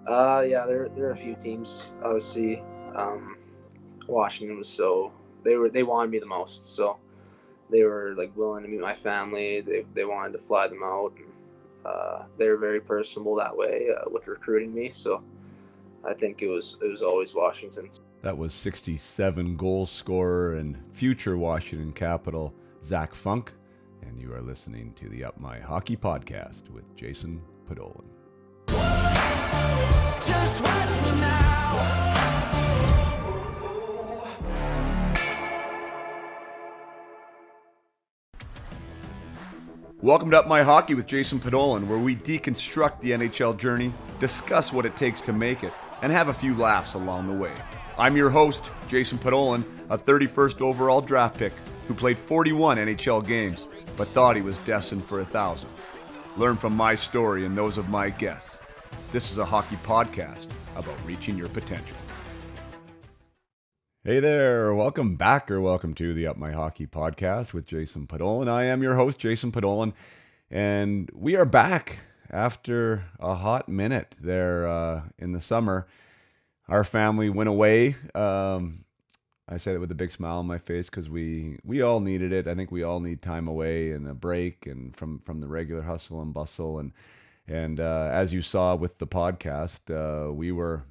Yeah, there are a few teams. Obviously, um, Washington was they wanted me the most, so they were like willing to meet my family. They wanted to fly them out, and they were very personable that way with recruiting me. So I think it was always Washington. That was 67 goal scorer and future Washington Capital, Zac Funk. And you are listening to the Up My Hockey podcast with Jason Podollan. Just watch me now. Welcome to Up My Hockey with Jason Podollan, where we deconstruct the NHL journey, discuss what it takes to make it, and have a few laughs along the way. I'm your host, Jason Podollan, a 31st overall draft pick who played 41 NHL games, but thought he was destined for 1,000. Learn from my story and those of my guests. This is a hockey podcast about reaching your potential. Hey there, welcome back or welcome to the Up My Hockey podcast with Jason Podollan. I am your host, Jason Podollan, and we are back after a hot minute there in the summer. Our family went away. I say that with a big smile on my face because we all needed it. I think we all need time away and a break and from the regular hustle and bustle. And as you saw with the podcast, we were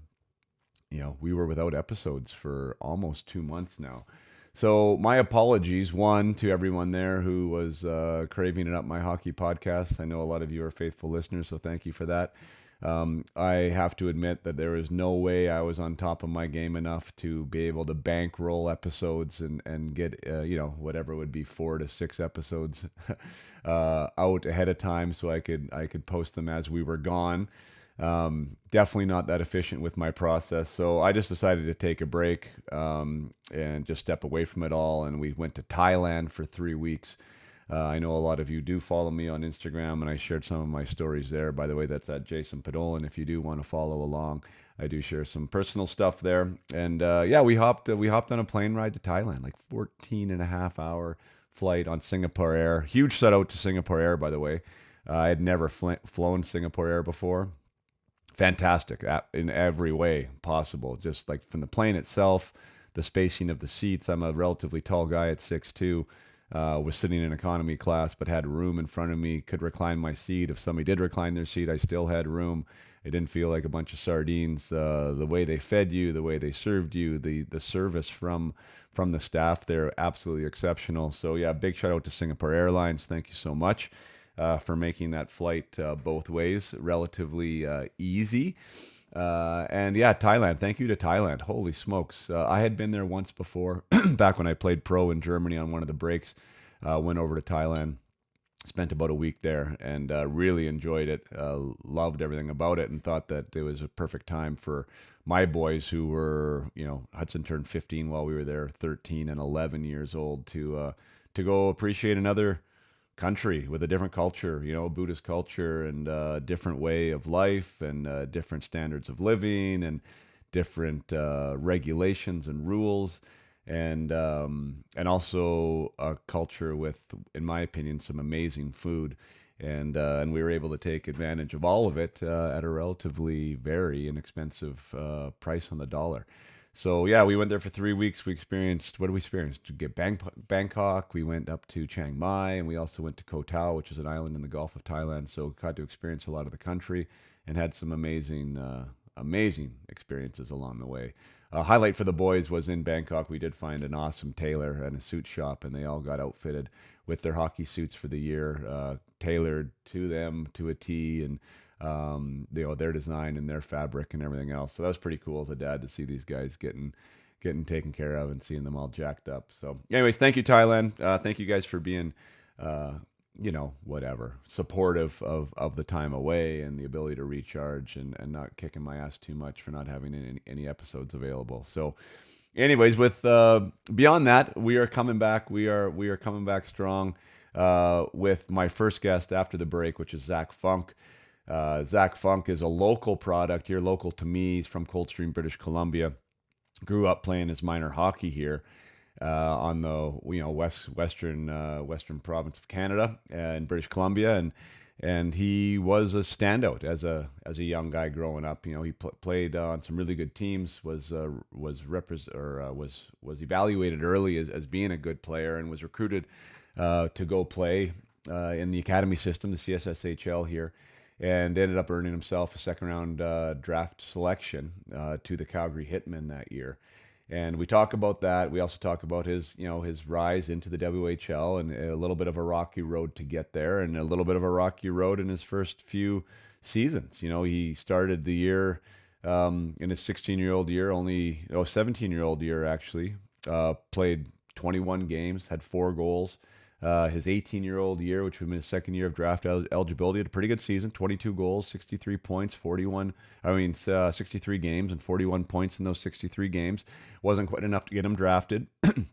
without episodes for almost 2 months now. So my apologies, one, to everyone there who was craving it Up My Hockey podcast. I know a lot of you are faithful listeners, so thank you for that. I have to admit that there is no way I was on top of my game enough to be able to bankroll episodes and get, whatever would be 4 to 6 episodes out ahead of time so I could post them as we were gone. Definitely not that efficient with my process. So I just decided to take a break and just step away from it all. And we went to Thailand for 3 weeks. I know a lot of you do follow me on Instagram, and I shared some of my stories there. By the way, that's at Jason Podollan. If you do want to follow along, I do share some personal stuff there. And we hopped on a plane ride to Thailand, like 14 and a half hour flight on Singapore Air. Huge shout out to Singapore Air, by the way. I had never flown Singapore Air before. Fantastic in every way possible. Just like from the plane itself, the spacing of the seats. I'm a relatively tall guy at 6'2". Was sitting in economy class, but had room in front of me. Could recline my seat. If somebody did recline their seat, I still had room. It didn't feel like a bunch of sardines. The way they fed you, the way they served you, the service from the staff, they're absolutely exceptional. So yeah, big shout out to Singapore Airlines. Thank you so much. For making that flight both ways relatively easy. And yeah, Thailand. Thank you to Thailand. Holy smokes. I had been there once before, back when I played pro in Germany on one of the breaks. Went over to Thailand, spent about a week there, and really enjoyed it. Loved everything about it, and thought that it was a perfect time for my boys who were, Hudson turned 15 while we were there, 13 and 11 years old, to go appreciate another country with a different culture, Buddhist culture, and a different way of life, and different standards of living, and different regulations and rules, and also a culture with, in my opinion, some amazing food, and we were able to take advantage of all of it at a relatively very inexpensive price on the dollar. So yeah, we went there for 3 weeks. We experienced, what did we experience? To get Bangkok. We went up to Chiang Mai, and we also went to Koh Tao, which is an island in the Gulf of Thailand. So got to experience a lot of the country and had some amazing experiences along the way. Highlight for the boys was in Bangkok. We did find an awesome tailor and a suit shop, and they all got outfitted with their hockey suits for the year, tailored to them to a T, and their design and their fabric and everything else. So that was pretty cool as a dad to see these guys getting taken care of and seeing them all jacked up. So anyways, thank you, Thailand. Thank you guys for being, supportive of the time away and the ability to recharge, and not kicking my ass too much for not having any episodes available. So anyways, with beyond that, we are coming back. We are coming back strong with my first guest after the break, which is Zac Funk. Zac Funk is a local product here, local to me. He's from Coldstream, British Columbia. Grew up playing his minor hockey here on the western province of Canada in British Columbia, and he was a standout as a young guy growing up. You know, he played on some really good teams. Was evaluated early as being a good player, and was recruited to go play in the academy system, the CSSHL here, and ended up earning himself a second round draft selection to the Calgary Hitmen that year. And we talk about that. We also talk about his, his rise into the WHL and a little bit of a rocky road to get there, and a little bit of a rocky road in his first few seasons. You know, he started the year in his 16-year-old year, 17-year-old year actually, played 21 games, had 4 goals. His 18-year-old year, which would have been his second year of draft eligibility, had a pretty good season, 22 goals, 63 points, 63 games and 41 points in those 63 games. Wasn't quite enough to get him drafted. And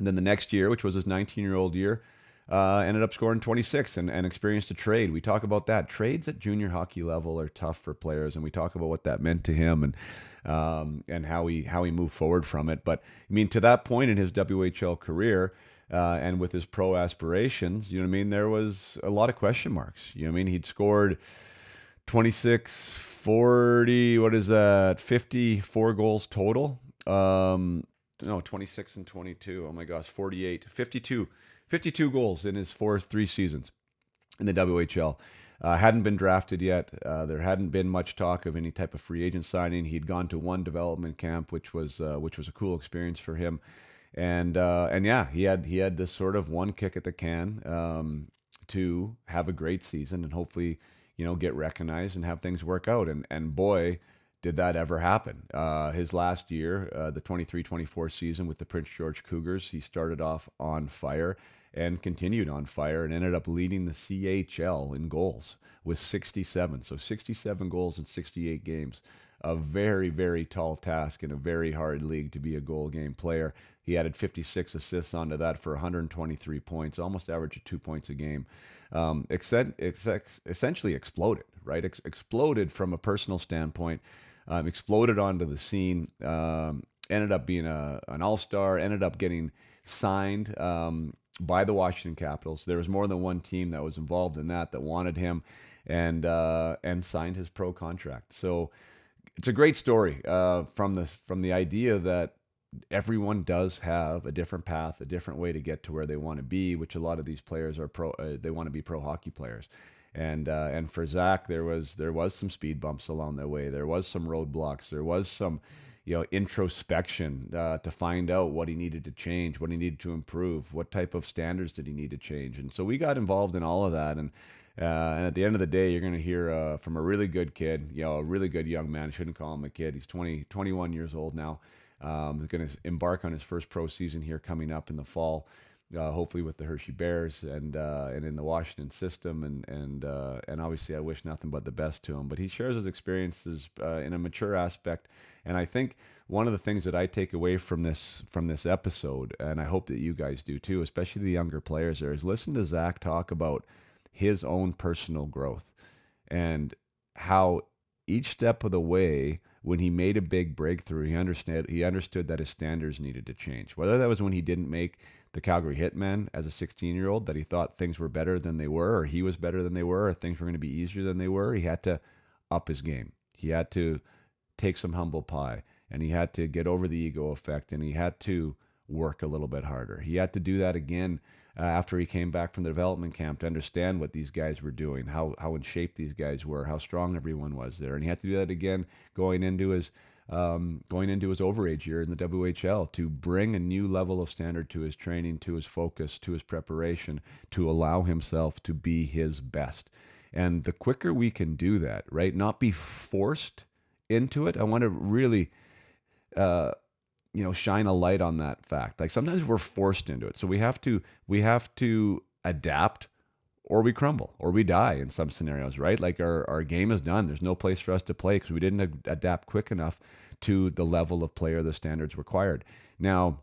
then the next year, which was his 19-year-old year, ended up scoring 26 and experienced a trade. We talk about that. Trades at junior hockey level are tough for players, and we talk about what that meant to him and how he moved forward from it. But I mean, to that point in his WHL career, and with his pro aspirations, you know what I mean, there was a lot of question marks. You know what I mean? He'd scored 26, 40, 54 goals total. No, 26 and 22. Oh my gosh, 48, 52 goals in his first 3 seasons in the WHL. Hadn't been drafted yet. There hadn't been much talk of any type of free agent signing. He'd gone to one development camp, which was a cool experience for him. And yeah, he had this sort of one kick at the can to have a great season and hopefully, get recognized and have things work out. And boy, did that ever happen. His last year, the 23-24 season with the Prince George Cougars, he started off on fire and continued on fire and ended up leading the CHL in goals with 67. So 67 goals in 68 games. A very, very tall task in a very hard league to be a goal game player. He added 56 assists onto that for 123 points, almost average of 2 points a game. Essentially exploded, right? Exploded from a personal standpoint, exploded onto the scene, ended up being an all-star, ended up getting signed by the Washington Capitals. There was more than one team that was involved in that wanted him and signed his pro contract. So it's a great story from the idea that everyone does have a different path, a different way to get to where they want to be, which a lot of these players are they want to be pro hockey players. And for Zac, there was some speed bumps along the way. There was some roadblocks. There was some, introspection to find out what he needed to change, what he needed to improve, what type of standards did he need to change. And so we got involved in all of that. And at the end of the day, you're going to hear from a really good kid, a really good young man. I shouldn't call him a kid. He's 21 years old now. He's going to embark on his first pro season here coming up in the fall, hopefully with the Hershey Bears and in the Washington system. And obviously, I wish nothing but the best to him. But he shares his experiences in a mature aspect. And I think one of the things that I take away from this episode, and I hope that you guys do too, especially the younger players there, is listen to Zac talk about his own personal growth and how each step of the way, when he made a big breakthrough, he understood that his standards needed to change. Whether that was when he didn't make the Calgary Hitmen as a 16-year-old, that he thought things were better than they were, or he was better than they were, or things were going to be easier than they were, he had to up his game. He had to take some humble pie, and he had to get over the ego effect, and he had to work a little bit harder. He had to do that again after he came back from the development camp to understand what these guys were doing, how in shape these guys were, how strong everyone was there. And he had to do that again going into his overage year in the WHL to bring a new level of standard to his training, to his focus, to his preparation, to allow himself to be his best. And the quicker we can do that, right, not be forced into it. I want to really shine a light on that fact. Like sometimes we're forced into it. So we have to adapt, or we crumble, or we die in some scenarios, right? Like our game is done. There's no place for us to play because we didn't adapt quick enough to the level of player the standards required. Now,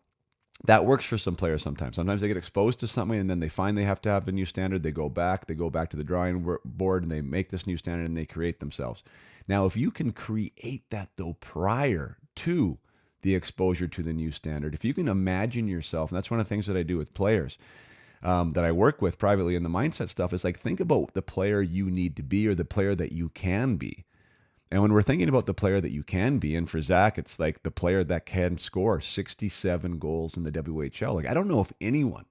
that works for some players sometimes. Sometimes they get exposed to something and then they find they have to have a new standard. They go back to the drawing board and they make this new standard and they create themselves. Now, if you can create that though prior to the exposure to the new standard, if you can imagine yourself, and that's one of the things that I do with players, that I work with privately in the mindset stuff is like, think about the player you need to be or the player that you can be. And when we're thinking about the player that you can be, and for Zac, it's like the player that can score 67 goals in the WHL. Like, I don't know if anyone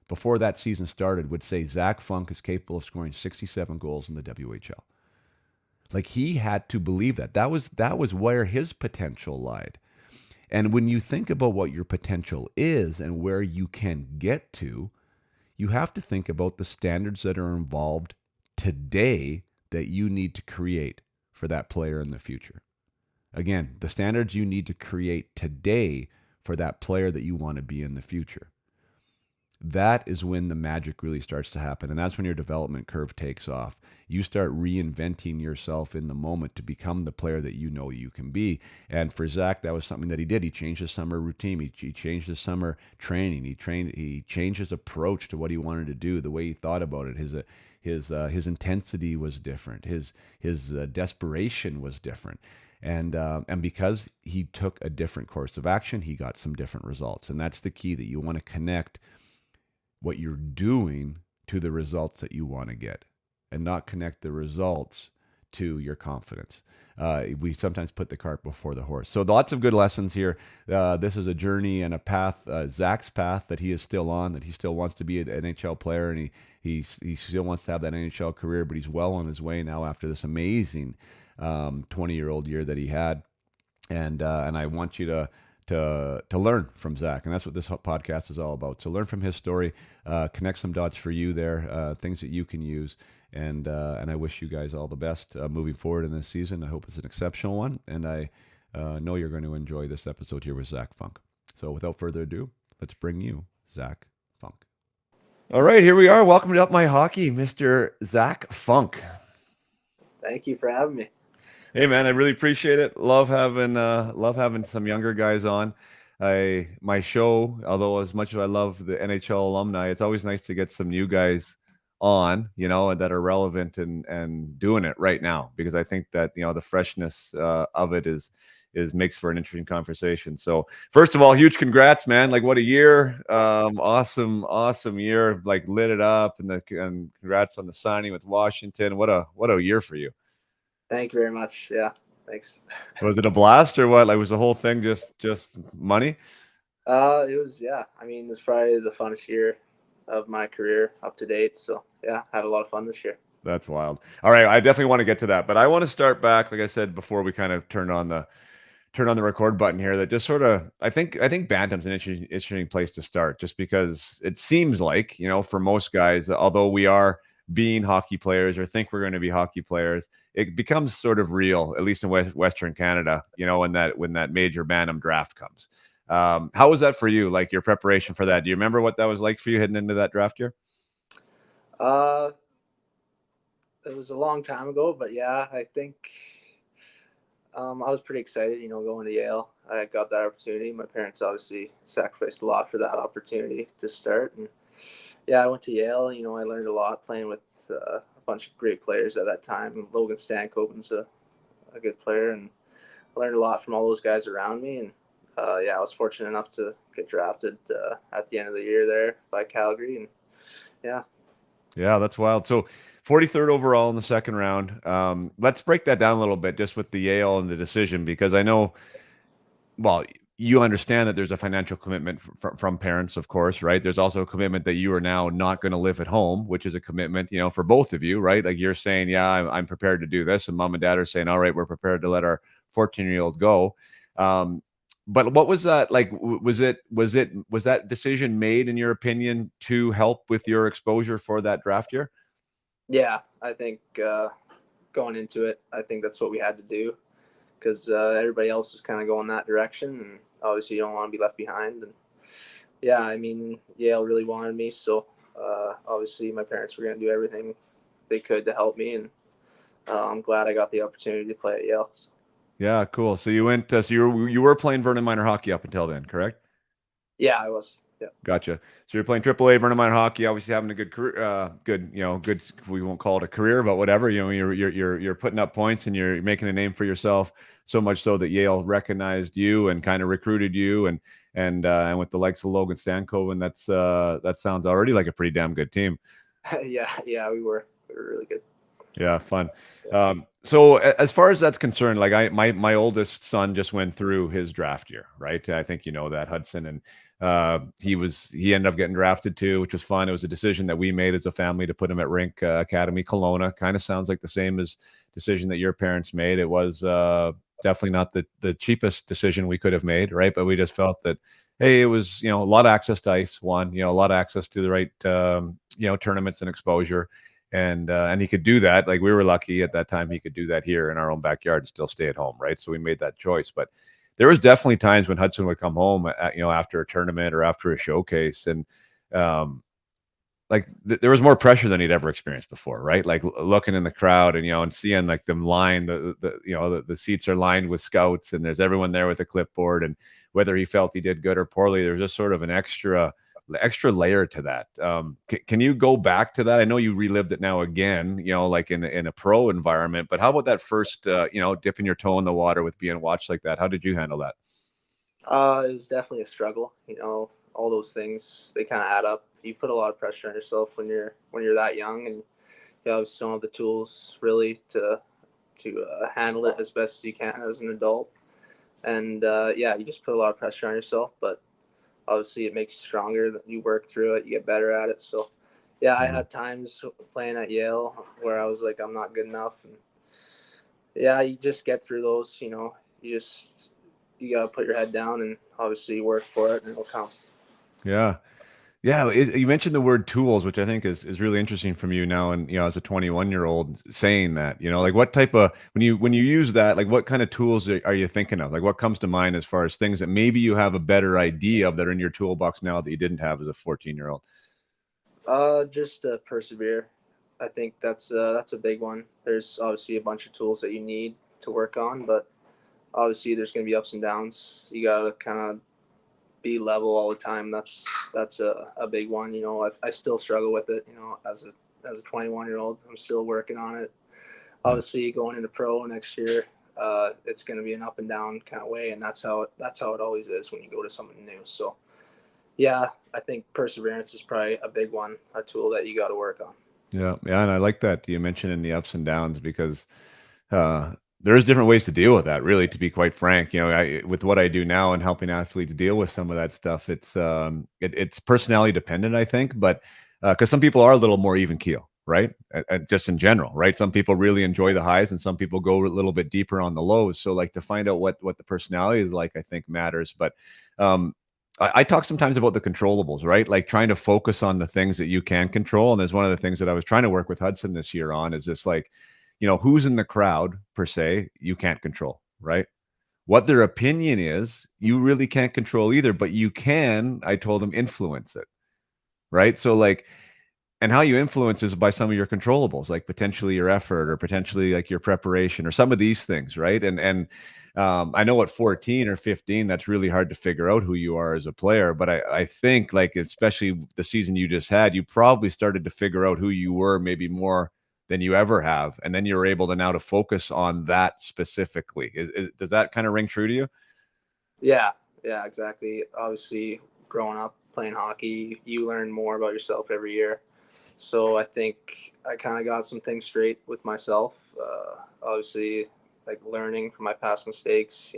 before that season started would say Zac Funk is capable of scoring 67 goals in the WHL. Like, he had to believe that. That was where his potential lied. And when you think about what your potential is and where you can get to, you have to think about the standards that are involved today that you need to create for that player in the future. Again, the standards you need to create today for that player that you want to be in the future. That is when the magic really starts to happen. And that's when your development curve takes off. You start reinventing yourself in the moment to become the player that you know you can be. And for Zac, that was something that he did. He changed his summer routine. He changed his summer training. He changed his approach to what he wanted to do, the way he thought about it. His intensity was different. His desperation was different. And because he took a different course of action, he got some different results. And that's the key, that you want to connect what you're doing to the results that you want to get, and not connect the results to your confidence. We sometimes put the cart before the horse. So lots of good lessons here. This is a journey and a path, Zac's path, that he is still on, that he still wants to be an NHL player, and he still wants to have that NHL career, but he's well on his way now after this amazing 20-year-old year that he had. And I want you to learn from Zac, and that's what this podcast is all about. So learn from his story, connect some dots for you there, things that you can use, and I wish you guys all the best moving forward in this season. I hope it's an exceptional one, and I know you're going to enjoy this episode here with Zac Funk. So without further ado, let's bring you Zac Funk. All right, here we are. Welcome to Up My Hockey, Mr. Zac Funk. Thank you for having me. Hey man, I really appreciate it. Love having some younger guys on. My show, although as much as I love the NHL alumni, it's always nice to get some new guys on, and that are relevant and doing it right now, because I think that the freshness of it is makes for an interesting conversation. So first of all, huge congrats, man! Like, what a year! Awesome year! Like, lit it up, and congrats on the signing with Washington. What a year for you! Thank you very much. Yeah, thanks. Was it a blast or what? Like, was the whole thing just money? It was, yeah. I mean, it's probably the funnest year of my career up to date. So yeah, had a lot of fun this year. That's wild. All right, I definitely want to get to that, but I want to start back, like I said before, we kind of turned on the record button here. That just sort of, I think Bantam's an interesting place to start, just because it seems like, for most guys, although we are being hockey players or think we're going to be hockey players, it becomes sort of real, at least in Western Canada, when that major Bantam draft comes. How was that for you? Like, your preparation for that? Do you remember what that was like for you heading into that draft year? It was a long time ago, but yeah, I think I was pretty excited, going to Yale. I got that opportunity. My parents obviously sacrificed a lot for that opportunity to start. And yeah, I went to Yale. I learned a lot playing with a bunch of great players at that time. Logan Stankoven's a good player, and I learned a lot from all those guys around me. And yeah, I was fortunate enough to get drafted at the end of the year there by Calgary. And yeah, that's wild. So 43rd overall in the second round. Let's break that down a little bit, just with the Yale and the decision, because I know, well, you understand that there's a financial commitment from parents, of course, right? There's also a commitment that you are now not going to live at home, which is a commitment, for both of you, right? Like, you're saying, yeah, I'm prepared to do this, and mom and dad are saying, all right, we're prepared to let our 14-year-old go. But what was that like? Was that decision made, in your opinion, to help with your exposure for that draft year? Yeah, I think going into it, I think that's what we had to do, because everybody else is kind of going that direction, and obviously you don't want to be left behind. And yeah, I mean, Yale really wanted me, so obviously my parents were going to do everything they could to help me, and I'm glad I got the opportunity to play at Yale. So. Yeah, cool. So you went. So you were playing Vernon minor hockey up until then, correct? Yeah, I was. Yeah. Gotcha. So you're playing AAA Vernon Minor hockey, obviously having a good career, good. We won't call it a career, but whatever. You're putting up points and you're making a name for yourself. So much so that Yale recognized you and kind of recruited you, and with the likes of Logan Stankoven, that sounds already like a pretty damn good team. Yeah, we were really good. Yeah, fun. Yeah. So as far as that's concerned, like my oldest son just went through his draft year, right? I think you know that, Hudson, and he ended up getting drafted too, which was fun. It was a decision that we made as a family to put him at Rink Academy Kelowna. Kind of sounds like the same as decision that your parents made. It was definitely not the cheapest decision we could have made, right? But we just felt that, hey, it was a lot of access to ice, one, a lot of access to the right tournaments and exposure, and he could do that. Like, we were lucky at that time he could do that here in our own backyard and still stay at home, right? So we made that choice. But there was definitely times when Hudson would come home after a tournament or after a showcase, and um there was more pressure than he'd ever experienced before, right? Like, looking in the crowd and seeing like them lined, the seats are lined with scouts, and there's everyone there with a clipboard, and whether he felt he did good or poorly, there's just sort of an extra layer to that. Can you go back to that? I know you relived it now again, like in a pro environment, but how about that first, dipping your toe in the water with being watched like that? How did you handle that? It was definitely a struggle. All those things, they kind of add up. You put a lot of pressure on yourself when you're that young, and you obviously don't have the tools really to handle it as best as you can as an adult. And yeah, you just put a lot of pressure on yourself, but obviously it makes you stronger. That you work through it, you get better at it. So yeah, I Mhm. had times playing at Yale where I was like, I'm not good enough, and yeah, you just get through those. You gotta put your head down and obviously work for it, and it'll come. Yeah. Yeah, you mentioned the word tools, which I think is really interesting from you now, and as a 21-year-old saying that, like, what type of, when you use that, like, what kind of tools are you thinking of? Like, what comes to mind as far as things that maybe you have a better idea of that are in your toolbox now that you didn't have as a 14-year-old? Just persevere. I think that's a big one. There's obviously a bunch of tools that you need to work on, but obviously there's gonna be ups and downs. You gotta kind of be level all the time. That's a big one. I still struggle with it. As a 21-year-old, I'm still working on it. Yeah. Obviously, going into pro next year, it's going to be an up and down kind of way, and that's how it always is when you go to something new. So yeah, I think perseverance is probably a big one, a tool that you got to work on. Yeah, yeah, and I like that you mentioned in the ups and downs, because there's different ways to deal with that. Really, to be quite frank, with what I do now and helping athletes deal with some of that stuff, it's personality dependent, I think, but because some people are a little more even keel, right? Just in general, right? Some people really enjoy the highs, and some people go a little bit deeper on the lows. So, like, to find out what the personality is like, I think matters. But um, I talk sometimes about the controllables, right? Like, trying to focus on the things that you can control. And there's one of the things that I was trying to work with Hudson this year on is this, like, who's in the crowd per se, you can't control, right? What their opinion is, you really can't control either, but you can, I told them, influence it, right? So, like, and how you influence is by some of your controllables, like potentially your effort or potentially like your preparation or some of these things, right? And I know at 14 or 15 that's really hard to figure out who you are as a player, but I think, like, especially the season you just had, you probably started to figure out who you were maybe more than you ever have, and then you're able to now to focus on that specifically. Does that kind of ring true to you? Yeah, yeah, exactly. Obviously, growing up playing hockey, you learn more about yourself every year. So I think I kind of got some things straight with myself. Obviously, like learning from my past mistakes,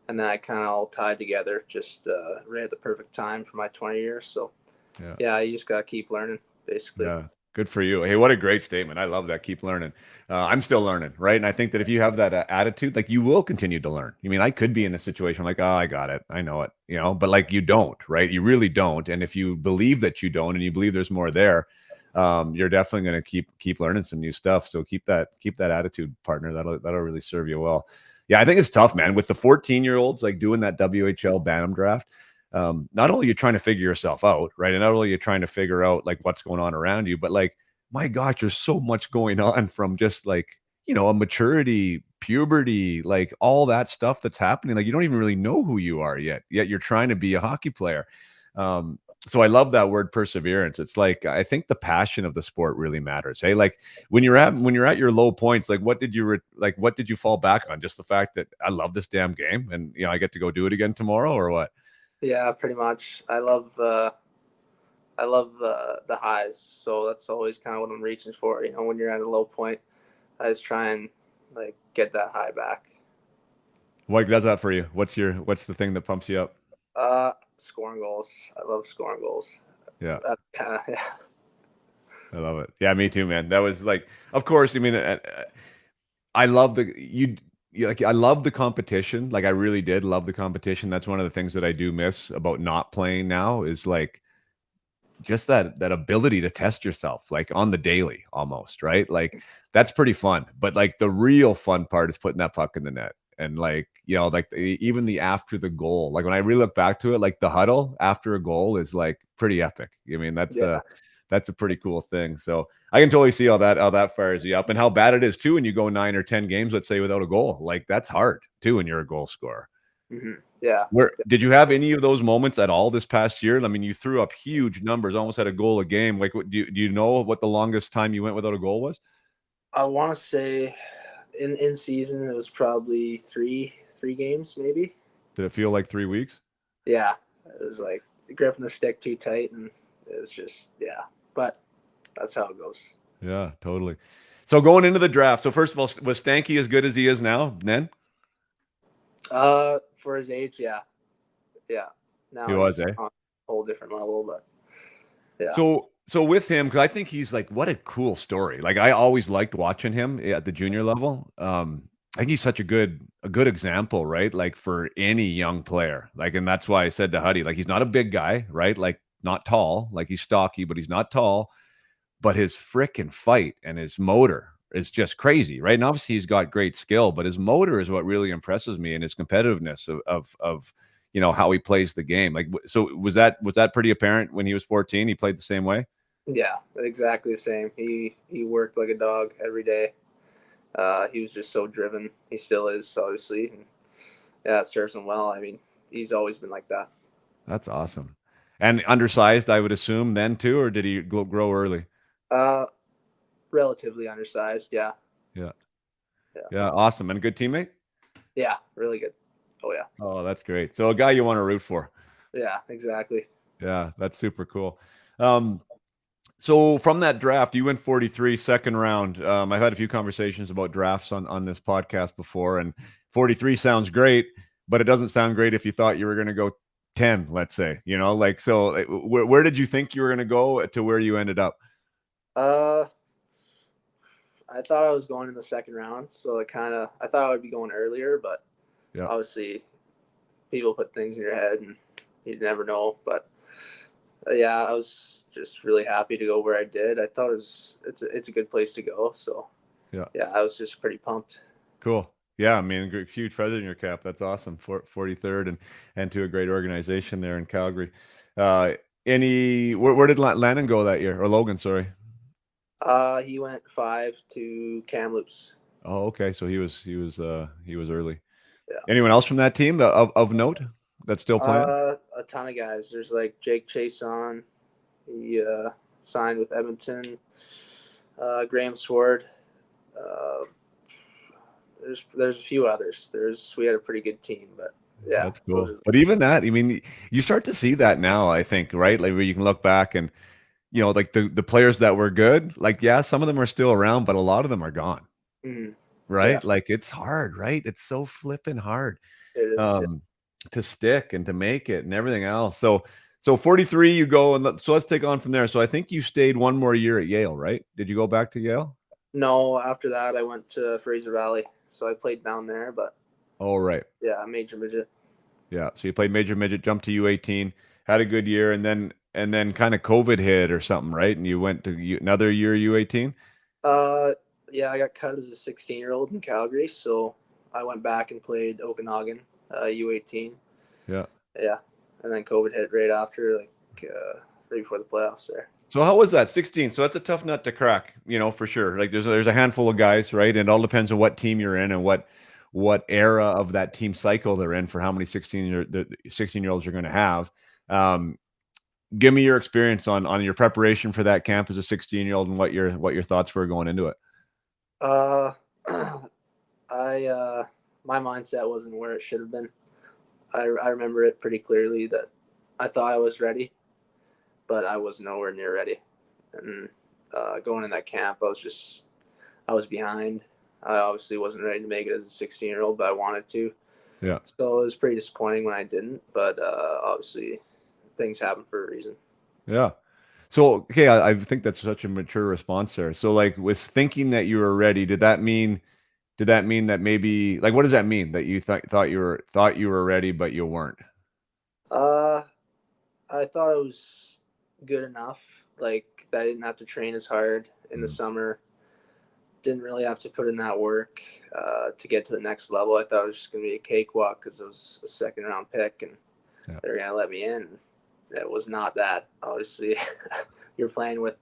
and then I kind of all tied together just right at the perfect time for my 20 years. So Yeah. yeah, you just gotta keep learning, basically. Yeah. Good for you. Hey, what a great statement. I love that. Keep learning. I'm still learning, right? And I think that if you have that attitude, like, you will continue to learn. I mean, I could be in a situation like, oh, I got it. I know it, but, like, you don't, right? You really don't. And if you believe that you don't, and you believe there's more there, you're definitely going to keep learning some new stuff. So keep that attitude, partner. That'll really serve you well. Yeah, I think it's tough, man, with the 14-year-olds, like, doing that WHL Bantam draft. Not only are you trying to figure yourself out, right? And not only are you trying to figure out, like, what's going on around you, but, like, my gosh, there's so much going on, from just, like, a maturity, puberty, like, all that stuff that's happening. Like, you don't even really know who you are yet you're trying to be a hockey player. So I love that word perseverance. It's like I think the passion of the sport really matters. Hey, like when you're at your low points, like what did you fall back on? Just the fact that I love this damn game, and I get to go do it again tomorrow, or what? Yeah, pretty much. I love the highs, so that's always kind of what I'm reaching for. When you're at a low point, I just try and like get that high back. What does that for you? What's the thing that pumps you up? Scoring goals. I love scoring goals. Yeah. That kind of yeah. I love it. Yeah, me too, man. That was like, of course. I mean, I love like I love the competition. Like I really did love the competition. That's one of the things that I do miss about not playing now is like just that ability to test yourself like on the daily almost, right? Like that's pretty fun. But like the real fun part is putting that puck in the net. And like, like even the after the goal, like when I really look back to it, like the huddle after a goal is like pretty epic. I mean, Yeah. that's a pretty cool thing. So I can totally see how that fires you up and how bad it is too when you go 9 or 10 games, let's say, without a goal. Like that's hard too when you're a goal scorer. Yeah. Where did you have any of those moments at all this past year? I mean, you threw up huge numbers, almost had a goal a game. Like, do you know what the longest time you went without a goal was? I want to say in season it was probably three games maybe. Did it feel like 3 weeks? Yeah, it was like gripping the stick too tight, and it was just yeah. But that's how it goes. Yeah, totally. So going into the draft. So first of all, was Stanky as good as he is now, then? For his age, yeah, yeah. He Now was, he's eh? on a whole different level, but yeah. So with him, because I think he's like, what a cool story. Like I always liked watching him at the junior level. I think he's such a good example, right? Like for any young player. Like, and that's why I said to Huddy, like he's not a big guy, right? Like not tall, like he's stocky, but he's not tall. But his frickin' fight and his motor is just crazy, right? And obviously he's got great skill, but his motor is what really impresses me and his competitiveness of how he plays the game. Like, so was that pretty apparent when he was 14? He played the same way. Yeah, exactly the same. He worked like a dog every day. He was just so driven. He still is, obviously. And yeah, it serves him well. I mean, he's always been like that. That's awesome. And undersized, I would assume then too, or did he grow early? Uh, Relatively undersized. Yeah, Yeah, yeah, yeah, awesome, and a good teammate. yeah. Really good. Oh yeah, Oh, that's great. So a guy you want to root for. yeah. Exactly. Yeah, that's super cool. Um, So from that draft, you went 43, second round. I've had a few conversations about drafts on this podcast before, and 43 sounds great, but it doesn't sound great if you thought you were going to go 10, let's say. Like so. Where did you think you were going to go to where you ended up? Uh, I thought I was going in the second round, so I thought I would be going earlier, but Yeah, obviously people put things in your head, and you never know. But yeah, I was just really happy to go where I did. I thought it's a good place to go, so yeah, yeah, I was just pretty pumped. cool. Yeah, I mean, huge feather in your cap. That's awesome. 43rd and to a great organization there in Calgary. Uh, where did Landon go that year, or Logan? Sorry. He went 5 to Kamloops. Oh, okay. So he was early. Yeah. Anyone else from that team of note that's still playing? A ton of guys. There's like Jake Chason. He signed with Edmonton. Graham Sword. Uh, there's a few others. We had a pretty good team, but yeah. That's cool. But even that, I mean, you start to see that now, I think, right? Like where you can look back and like the players that were good, like yeah, some of them are still around, but a lot of them are gone, Yeah, right? Like it's hard, right? It's so flipping hard it is. Yeah. um to stick and to make it and everything else. So 43 you go and so let's take on from there. So I think you stayed one more year at Yale, right? Did you go back to Yale? No, after that I went to Fraser Valley, so I played down there. But Oh, right. yeah, major midget. Yeah. So you played major midget, jumped to U18, had a good year, and then kind of COVID hit or something, right? And you went to another year U18. Uh, yeah, I got cut as a 16-year-old in Calgary, so I went back and played Okanagan, U18. Yeah. Yeah, and then COVID hit right after, like right before the playoffs there. So how was that? 16. So that's a tough nut to crack, for sure. Like there's a handful of guys, right? And it all depends on what team you're in and what era of that team cycle they're in for how many 16-year-olds you're going to have. give me your experience on your preparation for that camp as a 16-year-old and what your thoughts were going into it. Uh, my mindset wasn't where it should have been. I remember it pretty clearly that I thought I was ready, but I was nowhere near ready. And going in that camp, I was behind. I obviously wasn't ready to make it as a 16-year-old, but I wanted to. Yeah. So it was pretty disappointing when I didn't. But obviously, things happen for a reason. Yeah. So, okay, I think that's such a mature response there. So, like, with thinking that you were ready, did that mean that maybe, like, what does that mean that you thought you were ready, but you weren't? Uh, I thought it was good enough. Like I didn't have to train as hard in the Mm. summer. Didn't really have to put in that work to get to the next level. I thought it was just gonna be a cakewalk because it was a second round pick and Yeah. they're gonna let me in. It was not that. Obviously, you're playing with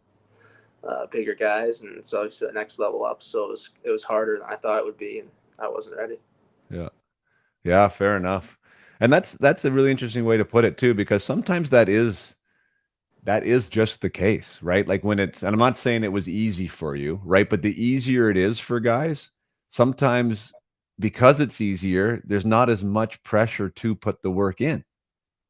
bigger guys, and it's obviously the next level up. So it was harder than I thought it would be, and I wasn't ready. Yeah. Yeah, fair enough. And that's a really interesting way to put it too, because sometimes that is just the case, right? Like when it's, and I'm not saying it was easy for you, right? But the easier it is for guys, sometimes because it's easier, there's not as much pressure to put the work in,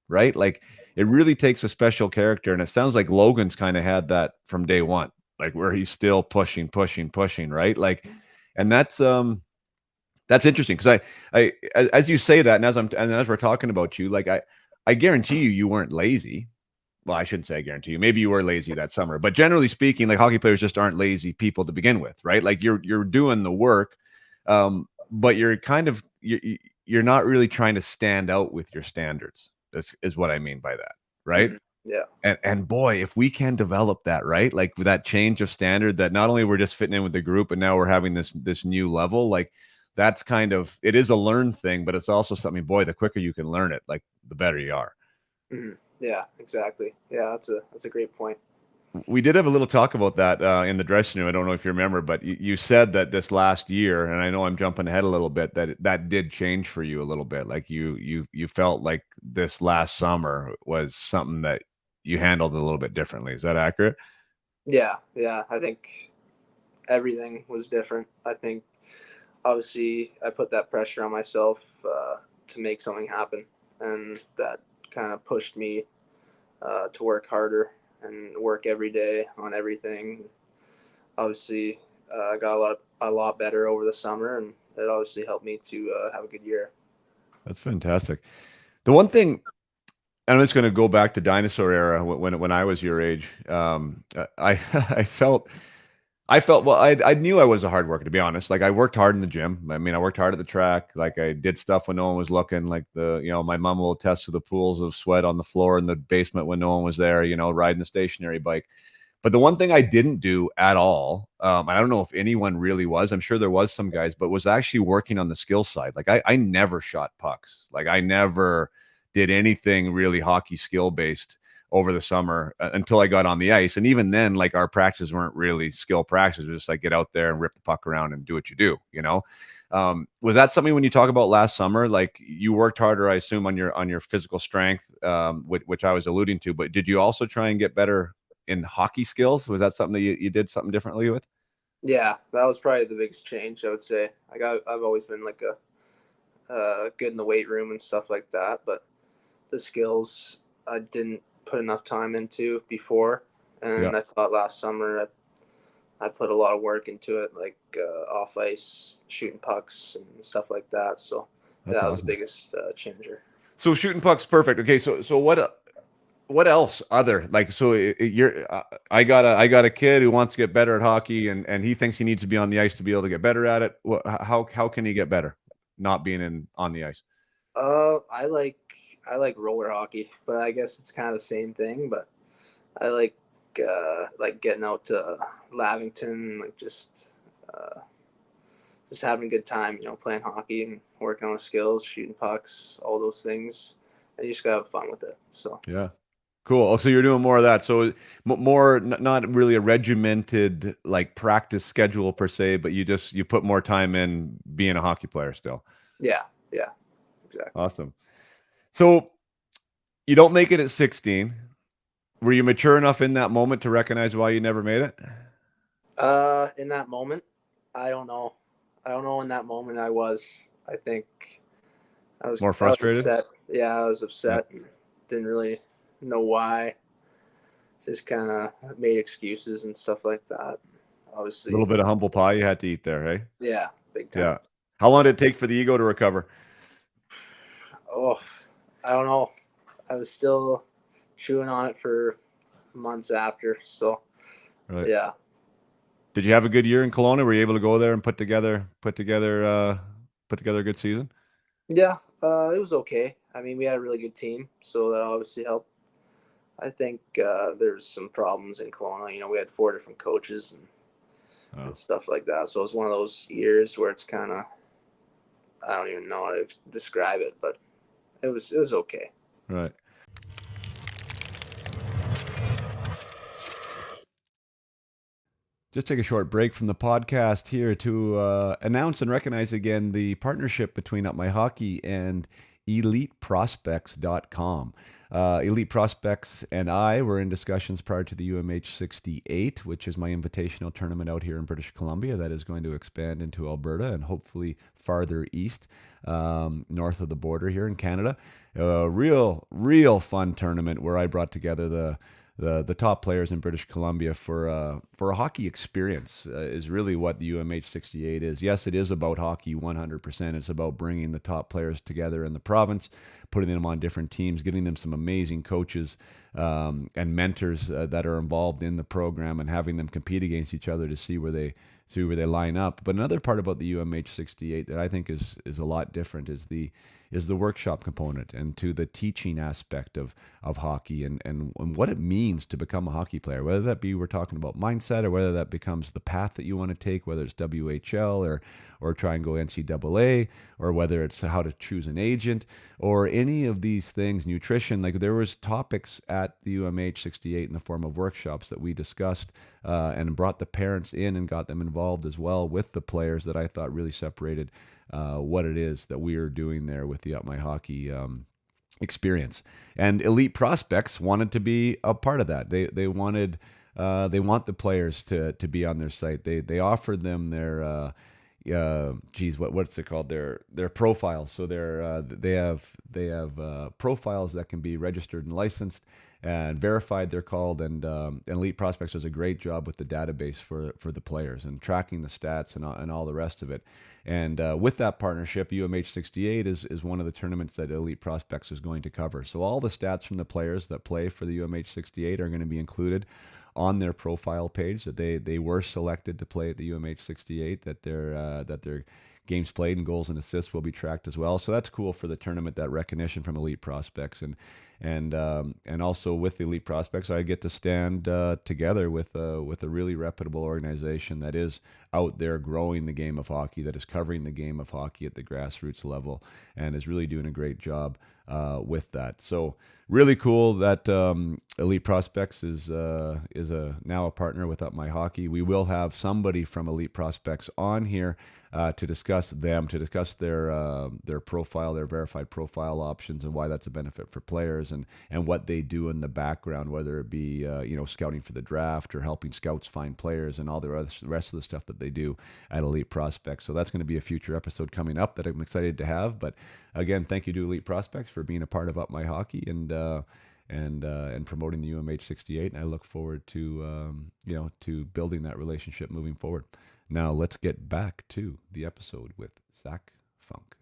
right? Like it really takes a special character. And it sounds like Logan's kind of had that from day one, like where he's still pushing, pushing, pushing, right? Like, and that's interesting because as you say that, and as we're talking about you, like I guarantee you weren't lazy. Well, I shouldn't say I guarantee you. Maybe you were lazy that summer, but generally speaking, like hockey players just aren't lazy people to begin with, right? Like you're doing the work, but you're kind of you're not really trying to stand out with your standards. This is what I mean by that, right? Mm-hmm. Yeah. And boy, if we can develop that, right? Like with that change of standard, that not only we're just fitting in with the group, and now we're having this new level, like that's kind of, it is a learned thing, but it's also something, boy, the quicker you can learn it, like the better you are. Mm-hmm. Yeah. Exactly. Yeah. That's a great point. We did have a little talk about that in the dressing room. I don't know if you remember, but you said that this last year, and I know I'm jumping ahead a little bit, that did change for you a little bit. Like you felt like this last summer was something that you handled a little bit differently. Is that accurate? Yeah. Yeah. I think everything was different. I think obviously I put that pressure on myself to make something happen, and that kind of pushed me to work harder and work every day on everything. Obviously, I got a lot better over the summer, and it obviously helped me to have a good year. That's fantastic. The one thing, and I'm just going to go back to dinosaur era when I was your age. I I felt well. I knew I was a hard worker, to be honest. Like I worked hard in the gym. I mean, I worked hard at the track. Like I did stuff when no one was looking. Like my mom will attest to the pools of sweat on the floor in the basement when no one was there. Riding the stationary bike. But the one thing I didn't do at all, I don't know if anyone really was. I'm sure there was some guys, but was actually working on the skill side. Like I never shot pucks. Like I never did anything really hockey skill based over the summer until I got on the ice. And even then, like our practices weren't really skill practices. It was just like get out there and rip the puck around and do what you do, was that something when you talk about last summer, like you worked harder, I assume, on your physical strength, which I was alluding to, but did you also try and get better in hockey skills? Was that something that you did something differently with? Yeah, that was probably the biggest change I would say. I've always been like a good in the weight room and stuff like that, but the skills I didn't put enough time into before, Yeah, and I thought last summer I put a lot of work into it, like off ice shooting pucks and stuff like that. So that's that was the awesome. biggest changer. So shooting pucks, perfect. Okay, so what else other like so you're I got a kid who wants to get better at hockey and he thinks he needs to be on the ice to be able to get better at it. How can he get better not being in on the ice? Uh, I like I like roller hockey, but I guess it's kind of the same thing. But I like getting out to Lavington, like just having a good time, playing hockey and working on the skills, shooting pucks, all those things, and you just gotta have fun with it. So Yeah. Cool. Oh, so you're doing more of that. So more not really a regimented like practice schedule per se, but you put more time in being a hockey player still. yeah, yeah, exactly. Awesome. So you don't make it at 16. Were you mature enough in that moment to recognize why you never made it? In that moment, I don't know. I don't know. In that moment, I think More I was frustrated? upset. Yeah, I was Yeah. upset and didn't really know why. Just kind of made excuses and stuff like that. A little Obviously, bit of humble pie you had to eat there, hey? yeah, big time. Yeah. How long did it take for the ego to recover? Oh, I don't know. I was still chewing on it for months after. So Right. yeah, Did you have a good year in Kelowna? Were you able to go there and put together a good season? yeah. It was okay. I mean, we had a really good team, so that obviously helped. I think there's some problems in Kelowna. We had 4 different coaches and Oh, stuff like that. So it was one of those years where it's kind of I don't even know how to describe it, but it was okay. right. Just take a short break from the podcast here to announce and recognize again the partnership between Up My Hockey and EliteProspects.com. Elite Prospects and I were in discussions prior to the UMH 68, which is my invitational tournament out here in British Columbia that is going to expand into Alberta and hopefully farther east, north of the border here in Canada. A real fun tournament where I brought together the top players in British Columbia for a hockey experience is really what the UMH 68 is. Yes, it is about hockey 100%. It's about bringing the top players together in the province, putting them on different teams, getting them some amazing coaches and mentors that are involved in the program, and having them compete against each other to see where they line up. But another part about the UMH 68 that I think is a lot different is the workshop component, and to the teaching aspect of hockey, and what it means to become a hockey player, whether that be we're talking about mindset, or whether that becomes the path that you want to take, whether it's WHL or try and go NCAA, or whether it's how to choose an agent, or any of these things, nutrition. Like, there was topics at the UMH 68 in the form of workshops that we discussed and brought the parents in and got them involved as well with the players, that I thought really separated what it is that we are doing there with the Up My Hockey experience. And Elite Prospects wanted to be a part of that. They wanted they want the players to be on their site. They offered them their what's it called, their profiles. So they have profiles that can be registered and licensed and verified, they're called. And Elite Prospects does a great job with the database for the players and tracking the stats and all the rest of it. And with that partnership, UMH 68 is one of the tournaments that Elite Prospects is going to cover. So all the stats from the players that play for the UMH 68 are going to be included on their profile page, that they were selected to play at the UMH 68, that their games played and goals and assists will be tracked as well. So that's cool for the tournament, that recognition from Elite Prospects. And also with the Elite Prospects, I get to stand together with a really reputable organization that is out there growing the game of hockey, that is covering the game of hockey at the grassroots level, and is really doing a great job with that. So really cool that Elite Prospects is now a partner with Up My Hockey. We will have somebody from Elite Prospects on here to discuss their profile, their verified profile options, and why that's a benefit for players, and what they do in the background, whether it be scouting for the draft, or helping scouts find players, and all the rest of the stuff that they do at Elite Prospects. So that's going to be a future episode coming up that I'm excited to have. But again, thank you to Elite Prospects for being a part of Up My Hockey and promoting the UMH 68. And I look forward to to building that relationship moving forward. Now let's get back to the episode with Zac Funk.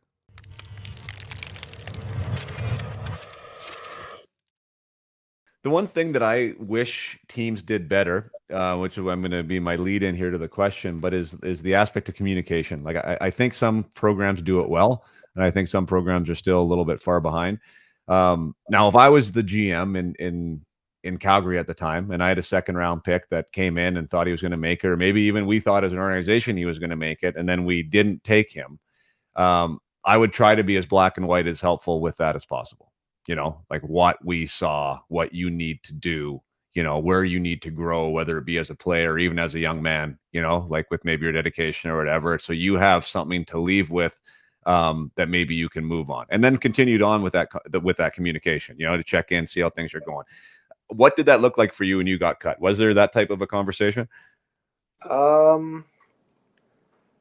The one thing that I wish teams did better, which is I'm going to be my lead in here to the question, but is the aspect of communication. Like, I think some programs do it well, and I think some programs are still a little bit far behind. Now, if I was the GM in Calgary at the time, and I had a second round pick that came in and thought he was going to make it, or maybe even we thought as an organization he was going to make it, and then we didn't take him, I would try to be as black and white as helpful with that as possible. Like what we saw, what you need to do, where you need to grow, whether it be as a player or even as a young man, like with maybe your dedication or whatever. So you have something to leave with that maybe you can move on, and then continued on with that communication, to check in, see how things are going. what did that look like for you when you got cut? Was there that type of a conversation? Um,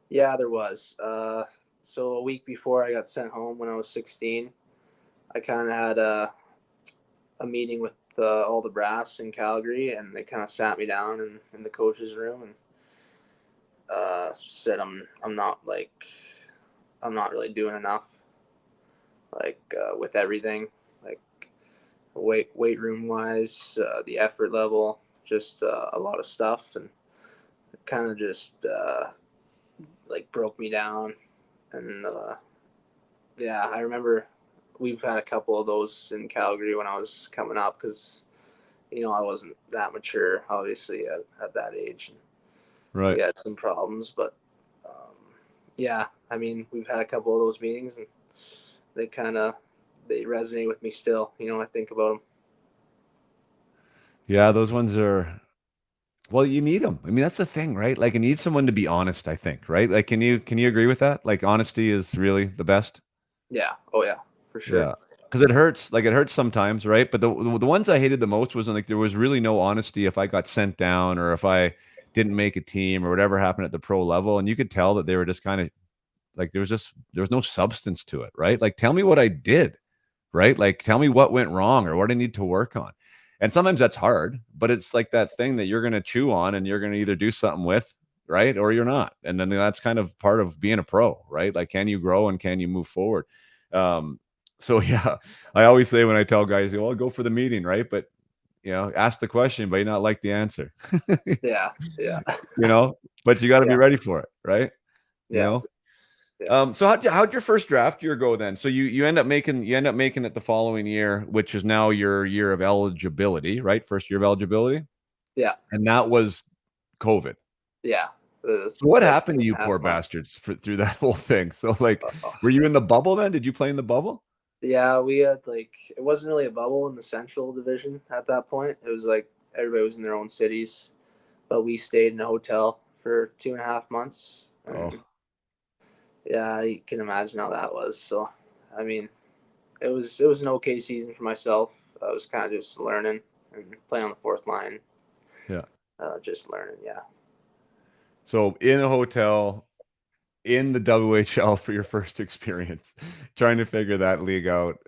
yeah, there was. So a week before I got sent home when I was 16, I kind of had a meeting with all the brass in Calgary, and they kind of sat me down in the coach's room and said I'm not really doing enough, with everything, like weight room wise, the effort level, just a lot of stuff, and it kind of just broke me down. And yeah, I remember we've had a couple of those in Calgary when I was coming up because I wasn't that mature, obviously, at that age. And Right. we had some problems, but yeah, I mean, we've had a couple of those meetings, and they kind of they resonate with me still. I think about them. Yeah, those ones are. Well, you need them. I mean, that's the thing, right? Like, you need someone to be honest, I think, right? Like, can you agree with that? Like, honesty is really the best. Yeah. Oh yeah, for sure. Yeah. Because it hurts. Like, it hurts sometimes, right? But the ones I hated the most was when, like, there was really no honesty if I got sent down or if I didn't make a team or whatever happened at the pro level, and you could tell that they were just kind of like there was no substance to it, right? Like, tell me what I did, right? Like, tell me what went wrong or what I need to work on. And sometimes that's hard, but it's like that thing that you're going to chew on and you're going to either do something with, right? Or you're not. And then that's kind of part of being a pro, right? Like, can you grow and can you move forward? Um, so yeah, I always say when I tell guys, well, go for the meeting, right? But ask the question, but you not like the answer, Yeah. Yeah. but you got to be Yeah. ready for it, right? You Yeah. know, Yeah. so how'd your first draft year go then? So you end up making it the following year, which is now your year of eligibility, right? First year of eligibility, Yeah. and that was COVID. Yeah. So what Like happened to you, 2.5 poor months. bastards, through that whole thing? So like, Uh, were you in the bubble then? Did you play in the bubble? yeah, we had it wasn't really a bubble in the Central Division at that point. It was like everybody was in their own cities, but we stayed in a hotel for 2.5 months, Oh, and yeah, you can imagine how that was. So, I mean, it was an okay season for myself. I was kind of just learning and playing on the fourth line, yeah. just learning. Yeah, So in a hotel in the WHL for your first experience, trying to figure that league out.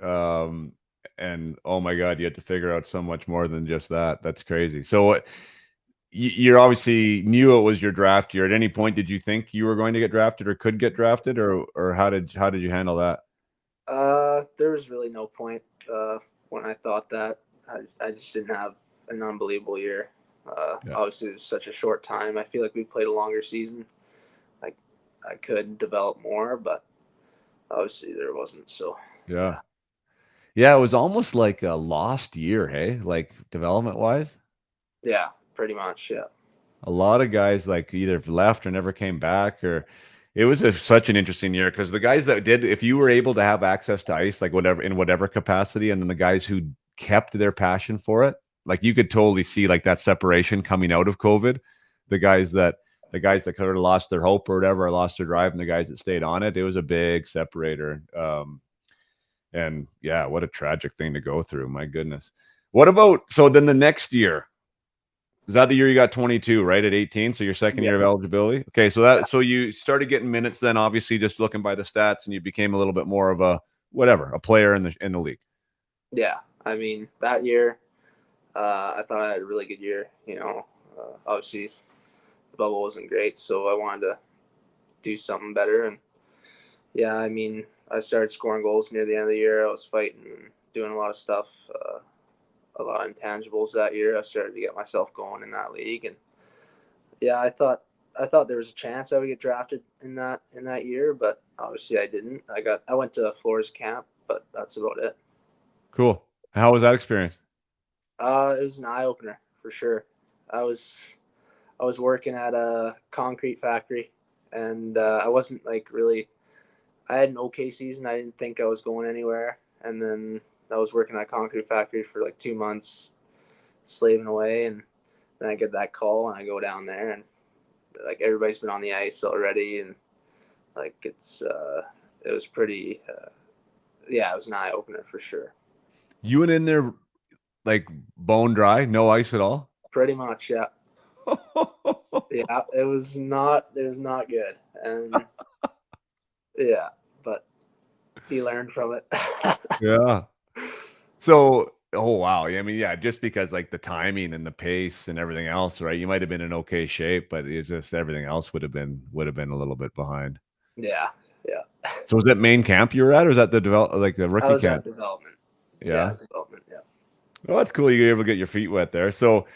And oh my God, you had to figure out so much more than just that. That's crazy. So you're obviously knew it was your draft year. At any point, did you think you were going to get drafted or could get drafted, or how did you handle that? there was really no point when I thought that. I just didn't have an unbelievable year. Yeah, Obviously, it was such a short time. I feel like we played a longer season. Like I could develop more, but obviously there wasn't. So yeah, yeah, yeah. It was almost like a lost year, hey, like development wise. yeah, pretty much. Yeah, A lot of guys like either left or never came back, or it was such an interesting year because the guys that did, if you were able to have access to ice, like whatever in whatever capacity, and then the guys who kept their passion for it, like you could totally see like that separation coming out of COVID. The guys that the guys that kind of lost their hope or whatever, or lost their drive, and the guys that stayed on it, it was a big separator. And yeah, what a tragic thing to go through. My goodness. What about so then the next year? Is that the year you got 22, right? At 18, so your second yeah, year of eligibility? Okay, so yeah, you started getting minutes then, obviously just looking by the stats, and you became a little bit more of a whatever, a player in the league. yeah. I mean that year, I thought I had a really good year. Obviously the bubble wasn't great, so I wanted to do something better. And yeah, I mean, I started scoring goals near the end of the year. I was fighting and doing a lot of stuff, a lot of intangibles that year. I started to get myself going in that league, and yeah, I thought there was a chance I would get drafted in that year, but obviously I didn't. I went to Flores camp, but that's about it. Cool. How was that experience? It was an eye opener for sure. I was I was working at a concrete factory, and I wasn't really. I had an okay season. I didn't think I was going anywhere, and then I was working at a concrete factory for like 2 months, slaving away, and then I get that call, and I go down there, and like everybody's been on the ice already, and like it was pretty. Yeah, it was an eye opener for sure. You went in there like bone dry, no ice at all? Pretty much, yeah. Yeah, it was not good. And yeah, but he learned from it. Yeah. So, oh wow. I mean, yeah, just because like the timing and the pace and everything else, right? You might have been in okay shape, but it's just everything else would have been a little bit behind. Yeah, yeah. So was that main camp you were at, or was that the the I rookie was at camp? development. Yeah, Yeah. development, yeah. Well, that's cool. You were able to get your feet wet there. So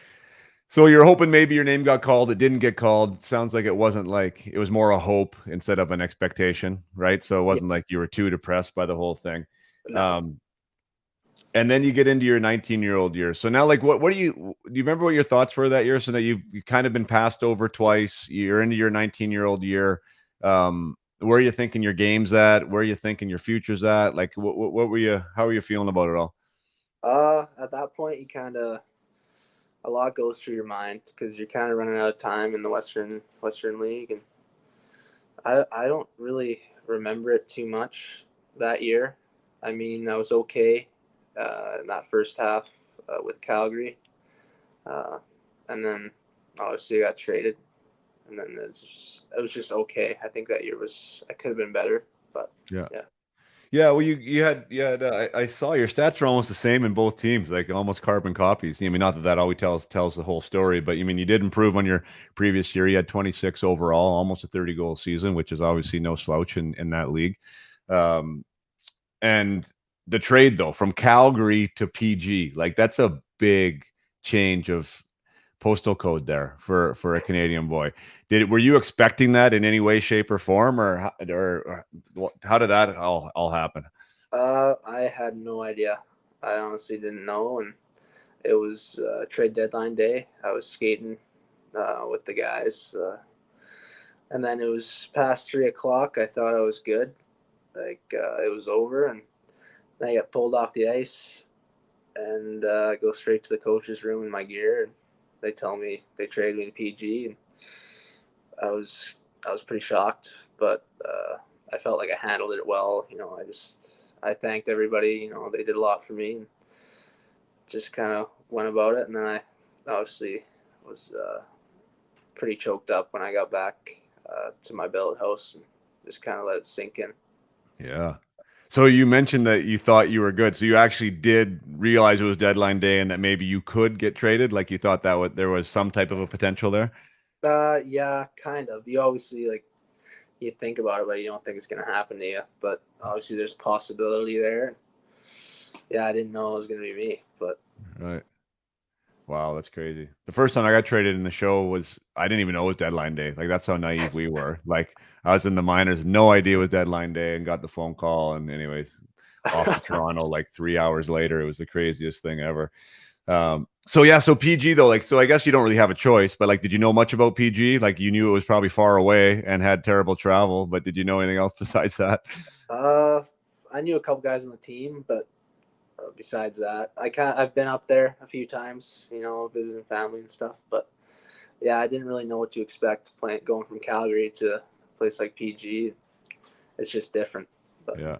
you're hoping maybe your name got called. It didn't get called. Sounds like it wasn't like it was more a hope instead of an expectation, right? So it Yeah, wasn't like you were too depressed by the whole thing. no. Um, and then you get into your 19-year-old year. So now, like, what do you remember what your thoughts were that year? So that you've kind of been passed over twice. You're into your 19-year-old year. Where are you thinking your game's at? Where are you thinking your future's at? Like, what were you? How were you feeling about it all? At that point, you kind of a lot goes through your mind because you're kind of running out of time in the Western League, and I don't really remember it too much that year. I mean, I was okay in that first half with Calgary, uh, and then obviously I got traded, and then it was just okay. I think that year I could have been better, but Yeah. yeah, Yeah, well, you had. I saw your stats are almost the same in both teams, like almost carbon copies. I mean, not that that always tells the whole story, but you mean you did improve on your previous year. You had 26 overall, almost a 30 goal season, which is obviously no slouch in that league. Um, and the trade though from Calgary to PG, like that's a big change of postal code there for a Canadian boy. Were you expecting that in any way, shape, or form, or how did that all happen? I had no idea. I honestly didn't know, and it was trade deadline day. I was skating with the guys, and then it was past 3 o'clock. I thought I was good, like it was over, and then I got pulled off the ice and go straight to the coach's room in my gear, and they tell me they traded me to PG, and I was I was pretty shocked, but I felt like I handled it well. I thanked everybody. They did a lot for me, and just kind of went about it, and then I obviously was pretty choked up when I got back to my billet house and just kind of let it sink in. Yeah. So you mentioned that you thought you were good. So you actually did realize it was deadline day and that maybe you could get traded. Like you thought there was some type of a potential there. Yeah, kind of. You obviously you think about it, but you don't think it's gonna happen to you. But obviously, there's possibility there. Yeah, I didn't know it was gonna be me, but Right. Wow, that's crazy. The first time I got traded in the show was I didn't even know it was deadline day. Like that's how naive we were. Like I was in the minors, no idea it was deadline day, and got the phone call. And anyways, off to Toronto like 3 hours later. It was the craziest thing ever. So yeah, so PG though, like so I guess you don't really have a choice, but like did you know much about PG? Like you knew it was probably far away and had terrible travel, but did you know anything else besides that? uh, I knew a couple guys on the team, but besides that, I've been up there a few times, visiting family and stuff. But yeah, I didn't really know what to expect going from Calgary to a place like PG. It's just different. But Yeah.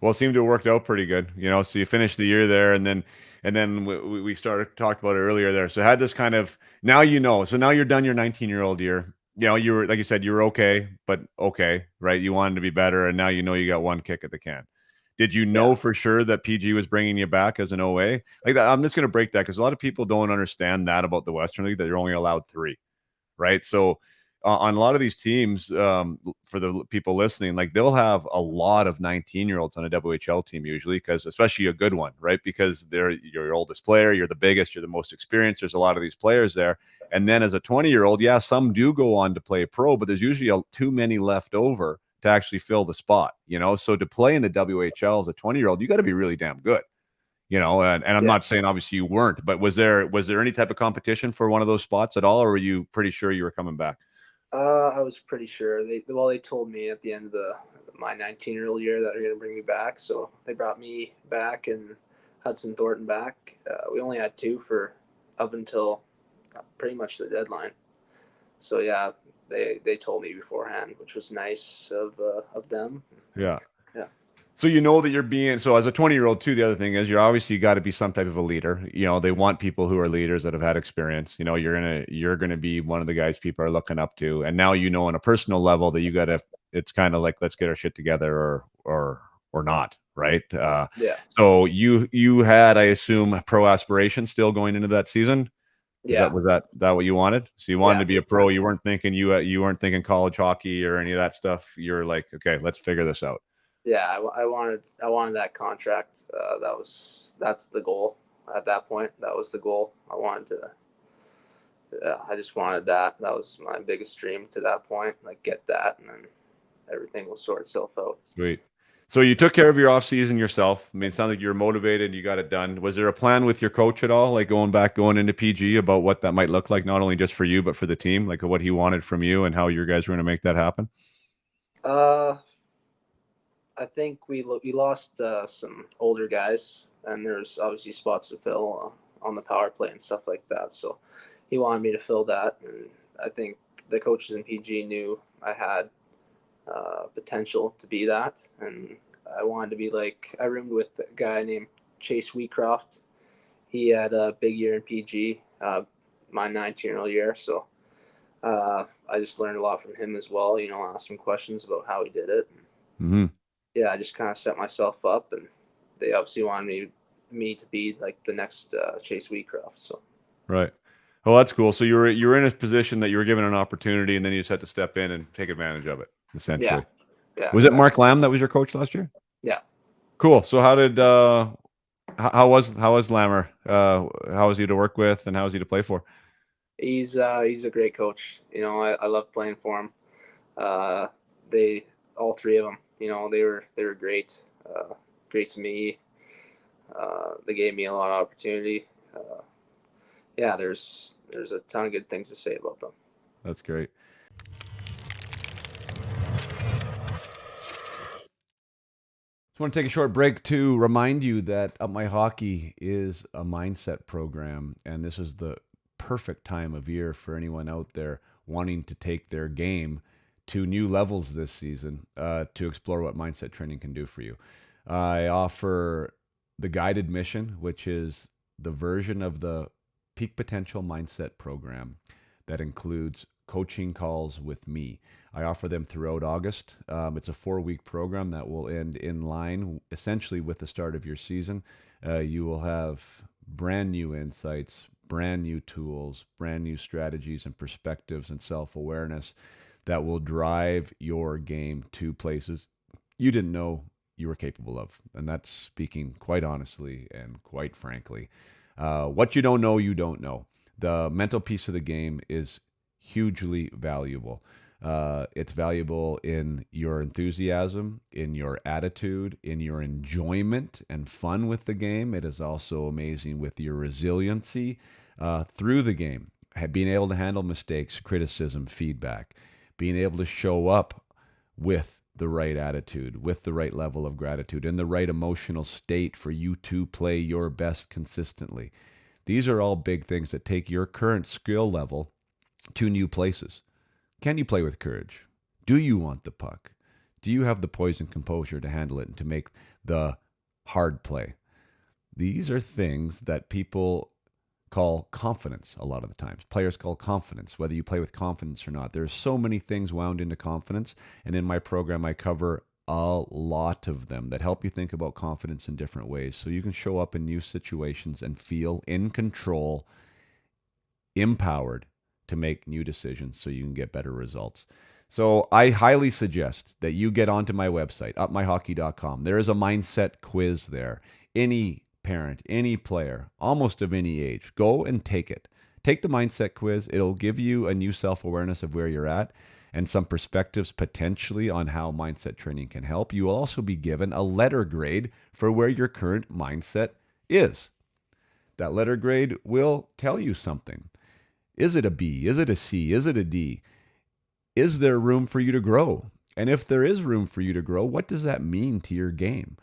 Well, it seemed to have worked out pretty good, So you finished the year there, and then we started talked about it earlier there. So had this kind of now So now you're done your 19-year-old year. You were like you said, you were okay, but okay, right? You wanted to be better, and now you got one kick at the can. Did you yeah, know for sure that PG was bringing you back as an OA? Like that, I'm just going to break that because a lot of people don't understand that about the Western League that you're only allowed three, right? So on a lot of these teams, for the people listening, like they'll have a lot of 19-year-olds on a WHL team usually, because especially a good one, right? Because they're your oldest player, you're the biggest, you're the most experienced. There's a lot of these players there, and then as a 20-year-old, yeah, some do go on to play pro, but there's usually too many left over to actually fill the spot, So to play in the WHL as a 20-year-old, you got to be really damn good. And I'm yeah. not saying obviously you weren't, but was there any type of competition for one of those spots at all, or were you pretty sure you were coming back? I was pretty sure they told me at the end of my 19-year-old year that they're gonna bring me back, so they brought me back and Hudson Thornton back. We only had two for up until pretty much the deadline. So yeah, they told me beforehand, which was nice of them. Yeah. Yeah, So you know that you're being so as a 20-year-old too. The other thing is you're obviously got to be some type of a leader. You know, they want people who are leaders that have had experience. You know, you're gonna be one of the guys people are looking up to. And now you know on a personal level that you got to. It's kind of like let's get our shit together or not, right? Yeah, So you had, I assume, pro aspirations still going into that season. Is that yeah, was that what you wanted? So you wanted yeah, to be a big pro. time. You weren't thinking college hockey or any of that stuff. You're like, okay, let's figure this out. Yeah, I wanted that contract. That's the goal at that point. That was the goal. I wanted to. I just wanted that. That was my biggest dream to that point. Like get that, and then everything will sort itself out. Sweet. So you took care of your off season yourself. I mean, it sounds like you're motivated. You got it done. Was there a plan with your coach at all, like going into PG about what that might look like, not only just for you but for the team, like what he wanted from you and how you guys were going to make that happen? Uh, I think we lost some older guys, and there's obviously spots to fill on the power play and stuff like that. So he wanted me to fill that, and I think the coaches in PG knew I had potential to be that, and I wanted to be like I roomed with a guy named Chase Wheatcroft. He had a big year in PG, my 19-year-old year, so I just learned a lot from him as well. You know, asked him questions about how he did it. Mm-hmm. Yeah, I just kind of set myself up, and they obviously wanted me to be like the next Chase Wheatcroft. So Right. Well, that's cool. So you were in a position that you were given an opportunity, and then you just had to step in and take advantage of it. yeah, Essentially, yeah, was it Mark exactly. Lamb that was your coach last year? Yeah, Cool. So how was Lammer? How was he to work with, and how was he to play for? he's a great coach. You know, I love playing for him. Uh, they all three of them. You know, they were great, great to me. They gave me a lot of opportunity. Yeah, there's a ton of good things to say about them. That's great. Just want to take a short break to remind you that Up My Hockey is a mindset program, and this is the perfect time of year for anyone out there wanting to take their game to new levels this season to explore what mindset training can do for you. I offer the guided mission, which is the version of the Peak Potential Mindset program that includes coaching calls with me. I offer them throughout August. It's a 4-week program that will end in line essentially with the start of your season. You will have brand new insights, brand new tools, brand new strategies and perspectives and self awareness that will drive your game to places you didn't know you were capable of. And that's speaking quite honestly and quite frankly. What you don't know, you don't know. The mental piece of the game is hugely valuable. It's valuable in your enthusiasm, in your attitude, in your enjoyment and fun with the game. It is also amazing with your resiliency through the game, being able to handle mistakes, criticism, feedback, being able to show up with the right attitude, with the right level of gratitude, in the right emotional state for you to play your best consistently. These are all big things that take your current skill level to new places. Can you play with courage? Do you want the puck? Do you have the poise and composure to handle it and to make the hard play? These are things that people call confidence a lot of the times. Players call confidence, whether you play with confidence or not. There's so many things wound into confidence. And in my program, I cover a lot of them that help you think about confidence in different ways so you can show up in new situations and feel in control, empowered to make new decisions so you can get better results. So I highly suggest that you get onto my website, upmyhockey.com. There is a mindset quiz there. Any parent, any player, almost of any age, go and take it. Take the mindset quiz. It'll give you a new self-awareness of where you're at and some perspectives potentially on how mindset training can help. You will also be given a letter grade for where your current mindset is. That letter grade will tell you something. Is it a B? Is it a C? Is it a D? Is there room for you to grow? And if there is room for you to grow, what does that mean to your game?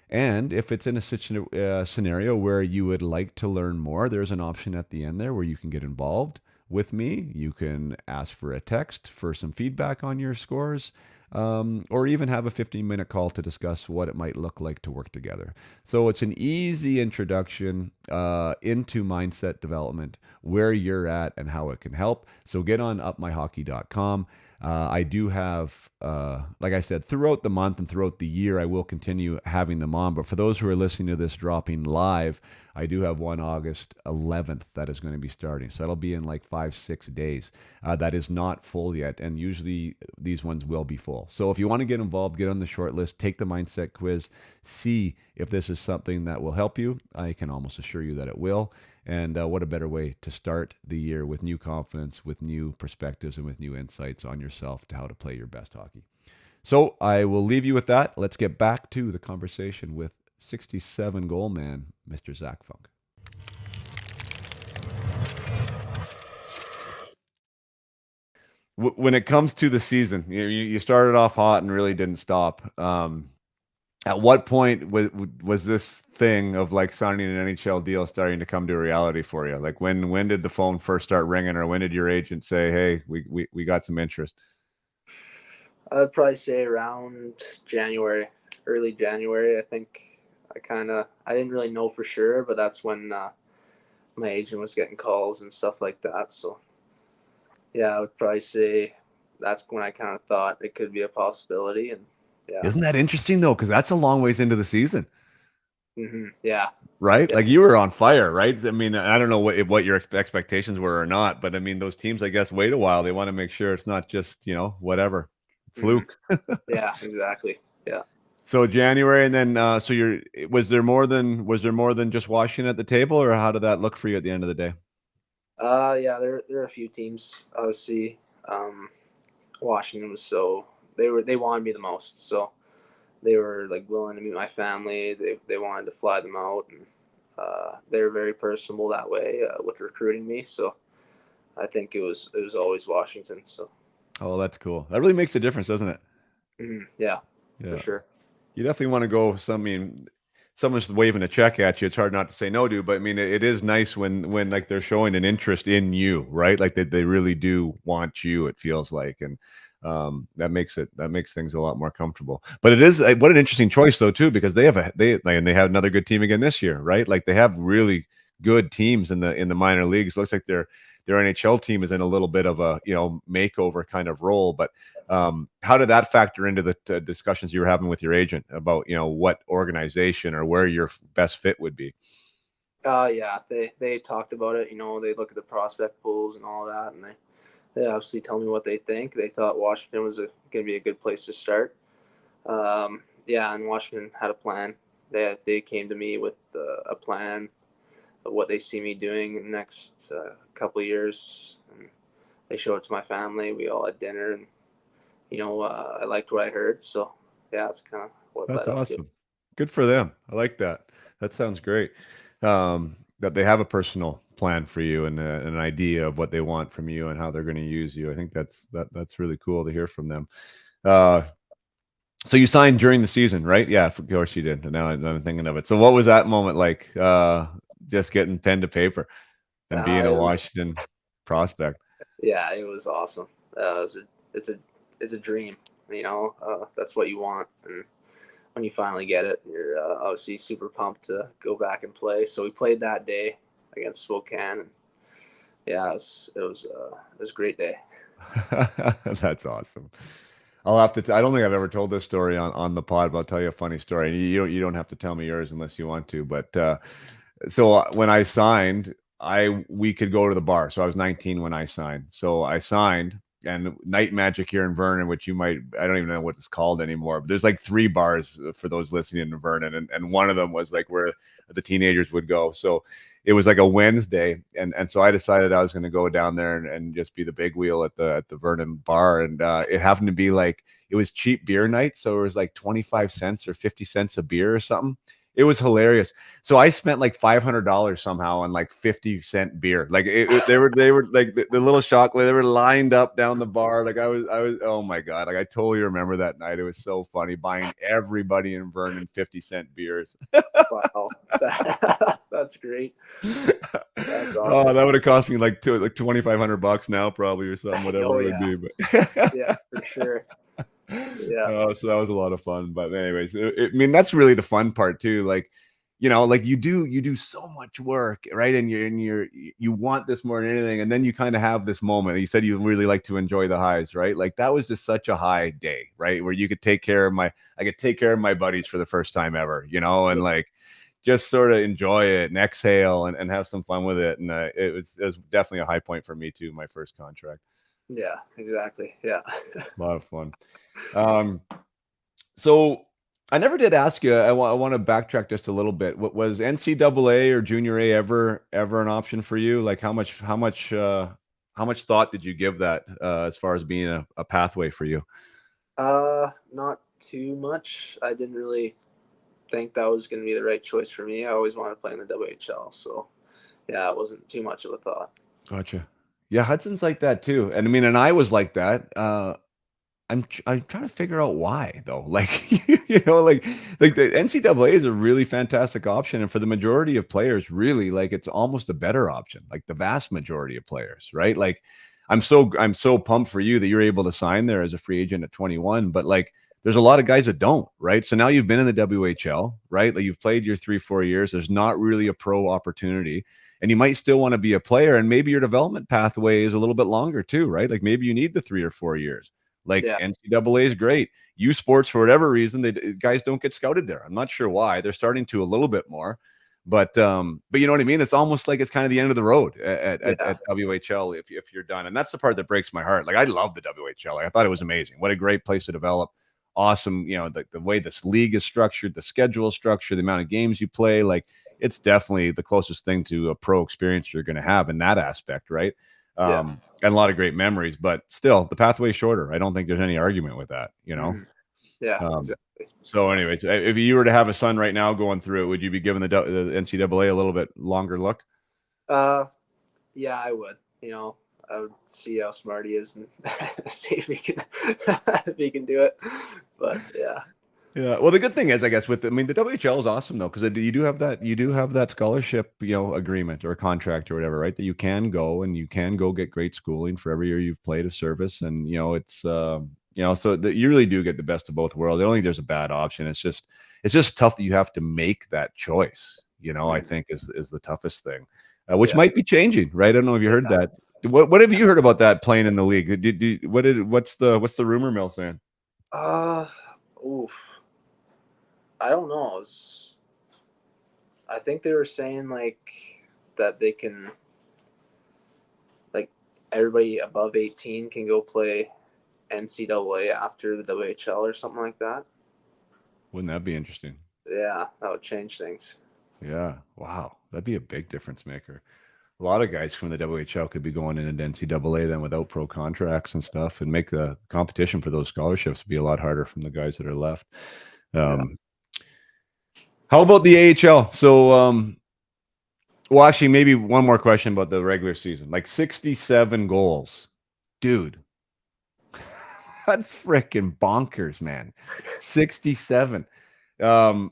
And if it's in a scenario where you would like to learn more, there's an option at the end there where you can get involved with me. You can ask for a text for some feedback on your scores. or even have a 15-minute call to discuss what it might look like to work together. So it's an easy introduction into mindset development, where you're at and how it can help. So get on upmyhockey.com. I do have, like I said, throughout the month and throughout the year, I will continue having them on. But for those who are listening to this dropping live, I do have one August 11th that is going to be starting. So that'll be in like 5-6 days. That is not full yet. And usually these ones will be full. So if you want to get involved, get on the short list, take the mindset quiz, see if this is something that will help you. I can almost assure you that it will. And what a better way to start the year with new confidence, with new perspectives, and with new insights on yourself to how to play your best hockey. So I will leave you with that. Let's get back to the conversation with 67 goal man, Mr. Zac Funk. When it comes to the season, you started off hot and really didn't stop. At what point was this thing of like signing an NHL deal starting to come to a reality for you? Like when did the phone first start ringing, or when did your agent say, "Hey, we got some interest"? I'd probably say around January, early January. I think I didn't really know for sure, but that's when my agent was getting calls and stuff like that. So yeah, I would probably say that's when I kind of thought it could be a possibility. And yeah. Isn't that interesting though? Because that's a long ways into the season. Yeah. Right? Yeah. Like you were on fire, right? I mean, I don't know what your expectations were or not, but I mean, those teams, I guess, wait a while. They want to make sure it's not just, whatever, fluke. Yeah, exactly. Yeah. So January, and then was there more than just Washington at the table, or how did that look for you at the end of the day? Yeah, there are a few teams. Obviously, Washington was they wanted me the most, so they were like willing to meet my family. They wanted to fly them out, and they were very personable that way with recruiting me. So I think it was always Washington. So. Oh, that's cool. That really makes a difference, doesn't it? Yeah, Yeah. for sure. You definitely want to go. Someone's waving a check at you. It's hard not to say no, dude. But I mean, it is nice when like they're showing an interest in you, right? Like they really do want you. It feels like, and that makes things a lot more comfortable. But it is what an interesting choice though too, because they have another good team again this year, right? Like they have really good teams in the minor leagues. It looks like their NHL team is in a little bit of a makeover kind of role. But how did that factor into the discussions you were having with your agent about what organization or where your best fit would be? Yeah, they talked about it. They look at the prospect pools and all that, and they obviously tell me what they think. They thought Washington was going to be a good place to start. Yeah, and Washington had a plan. They came to me with a plan of what they see me doing in the next couple of years, and they showed it to my family. We all had dinner, and I liked what I heard. So yeah, that's kind of what That's led up to. awesome. Good for them. I like that. That sounds great. That they have a personal plan for you and an idea of what they want from you and how they're going to use you. I think that's really cool to hear from them. So you signed during the season, right? Yeah, of course you did. And now I'm thinking of it. So what was that moment like? Just getting pen to paper and being a Washington prospect. Yeah, it was awesome. It's a dream. That's what you want, and when you finally get it, you're obviously super pumped to go back and play. So we played that day against Spokane, and yeah, it was a great day. That's awesome. I'll have to. I don't think I've ever told this story on the pod, but I'll tell you a funny story. You don't have to tell me yours unless you want to. But so when I signed, we could go to the bar. So I was 19 when I signed. So I signed, and Night Magic here in Vernon, which I don't even know what it's called anymore. But there's like 3 bars for those listening in Vernon, and one of them was like where the teenagers would go. So it was like a Wednesday, and so I decided I was going to go down there and just be the big wheel at the Vernon bar, and it happened to be like it was cheap beer night, so it was like 25 cents or 50 cents a beer or something. It was hilarious. So I spent like $500 somehow on like 50-cent beer. Like they were like the little chocolate. They were lined up down the bar. Like I was. Oh my god! Like I totally remember that night. It was so funny buying everybody in Vernon 50-cent beers. Wow, that's great. That's awesome. Oh, that would have cost me like $2,500 now, probably, or something, whatever Oh, it would yeah. be. But Yeah, for sure. Yeah. So that was a lot of fun. But anyways, I mean, that's really the fun part too. Like, like you do so much work, right? And you want this more than anything, and then you kind of have this moment. You said you really like to enjoy the highs, right? Like that was just such a high day, right? Where you could I could take care of my buddies for the first time ever, and like just sort of enjoy it and exhale and have some fun with it. And it was definitely a high point for me too. My first contract, Yeah, exactly. Yeah. a lot of fun. Um, So I never did ask you. I want to backtrack just a little bit. What was NCAA or Junior A ever an option for you? Like how much thought did you give that as far as being a pathway for you? Not too much. I didn't really think that was going to be the right choice for me. I always wanted to play in the WHL, so yeah, it wasn't too much of a thought. Gotcha. Yeah, Hudson's like that too. And I mean, and I was like that. I'm trying to figure out why though. Like like the NCAA is a really fantastic option, and for the majority of players, really, like it's almost a better option. Like the vast majority of players, right? Like I'm so pumped for you that you're able to sign there as a free agent at 21. But like there's a lot of guys that don't, right? So now you've been in the WHL, right? Like you've played your 3-4 years. There's not really a pro opportunity. And you might still want to be a player, and maybe your development pathway is a little bit longer too, right? Like maybe you need the 3 or 4 years. Like Yeah, NCAA is great. U Sports, for whatever reason, guys don't get scouted there. I'm not sure why. They're starting to a little bit more, but you know what I mean. It's almost like it's kind of the end of the road yeah, at WHL if you're done, and that's the part that breaks my heart. Like I love the WHL. Like, I thought it was amazing. What a great place to develop. Awesome. The way this league is structured, the schedule is structured, the amount of games you play. Like it's definitely the closest thing to a pro experience you're going to have in that aspect, right? yeah, And a lot of great memories, but still the pathway's shorter. I don't think there's any argument with that. hmm yeah, Um, exactly. so Yeah. anyways, if you were to have a son right now going through it, would you be giving the NCAA a little bit longer look? Uh, yeah, I would. I would see how smart he is and see if he can if he can do it. But yeah, Yeah. Well, the good thing is, I guess, I mean, the WHL is awesome though, because you do have that scholarship, agreement or contract or whatever, right? That you can go and you can go get great schooling for every year you've played a service, and so that you really do get the best of both worlds. I don't think there's a bad option. It's just tough that you have to make that choice. I mm, think is the toughest thing, which yeah, might be changing, right? I don't know if you heard yeah. that. What have you heard about that playing in the league? What's the rumor mill saying? Uh, oof. I don't know. I think they were saying like that they can like everybody above 18 can go play NCAA after the WHL or something like that. Wouldn't that be interesting? Yeah, that would change things. Yeah. Wow. That'd be a big difference maker. A lot of guys from the WHL could be going into NCAA then without pro contracts and stuff, and make the competition for those scholarships be a lot harder from the guys that are left. Yeah. Um, how about the AHL? So, well, actually, maybe one more question about the regular season. Like 67 goals. Dude, that's freaking bonkers, man. 67. Um,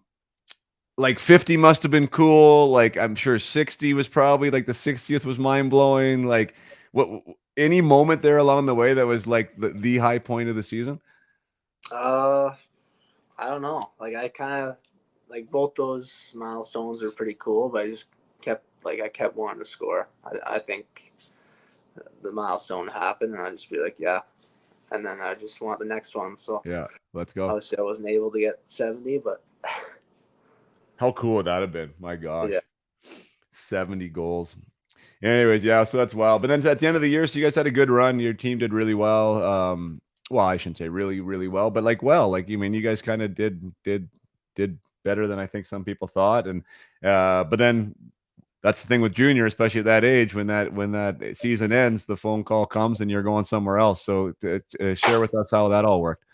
like 50 must have been cool. Like I'm sure 60 was probably like the 60th was mind blowing. Like what any moment there along the way that was like the high point of the season? Uh, I don't know. Like I kind of like both those milestones are pretty cool, but I kept wanting to score. I think the milestone happened, and I just be like, yeah, and then I just want the next one. So Yeah, let's go. obviously I wasn't able to get 70, but How cool would that have been? My gosh. yeah, 70 goals. Anyways, yeah, so that's wild. But then at the end of the year, so you guys had a good run. Your team did really well. Well, I shouldn't say really, really well, but like, you guys kind of did better than I think some people thought. And but then that's the thing with junior, especially at that age, when that season ends, the phone call comes and you're going somewhere else. So share with us how that all worked.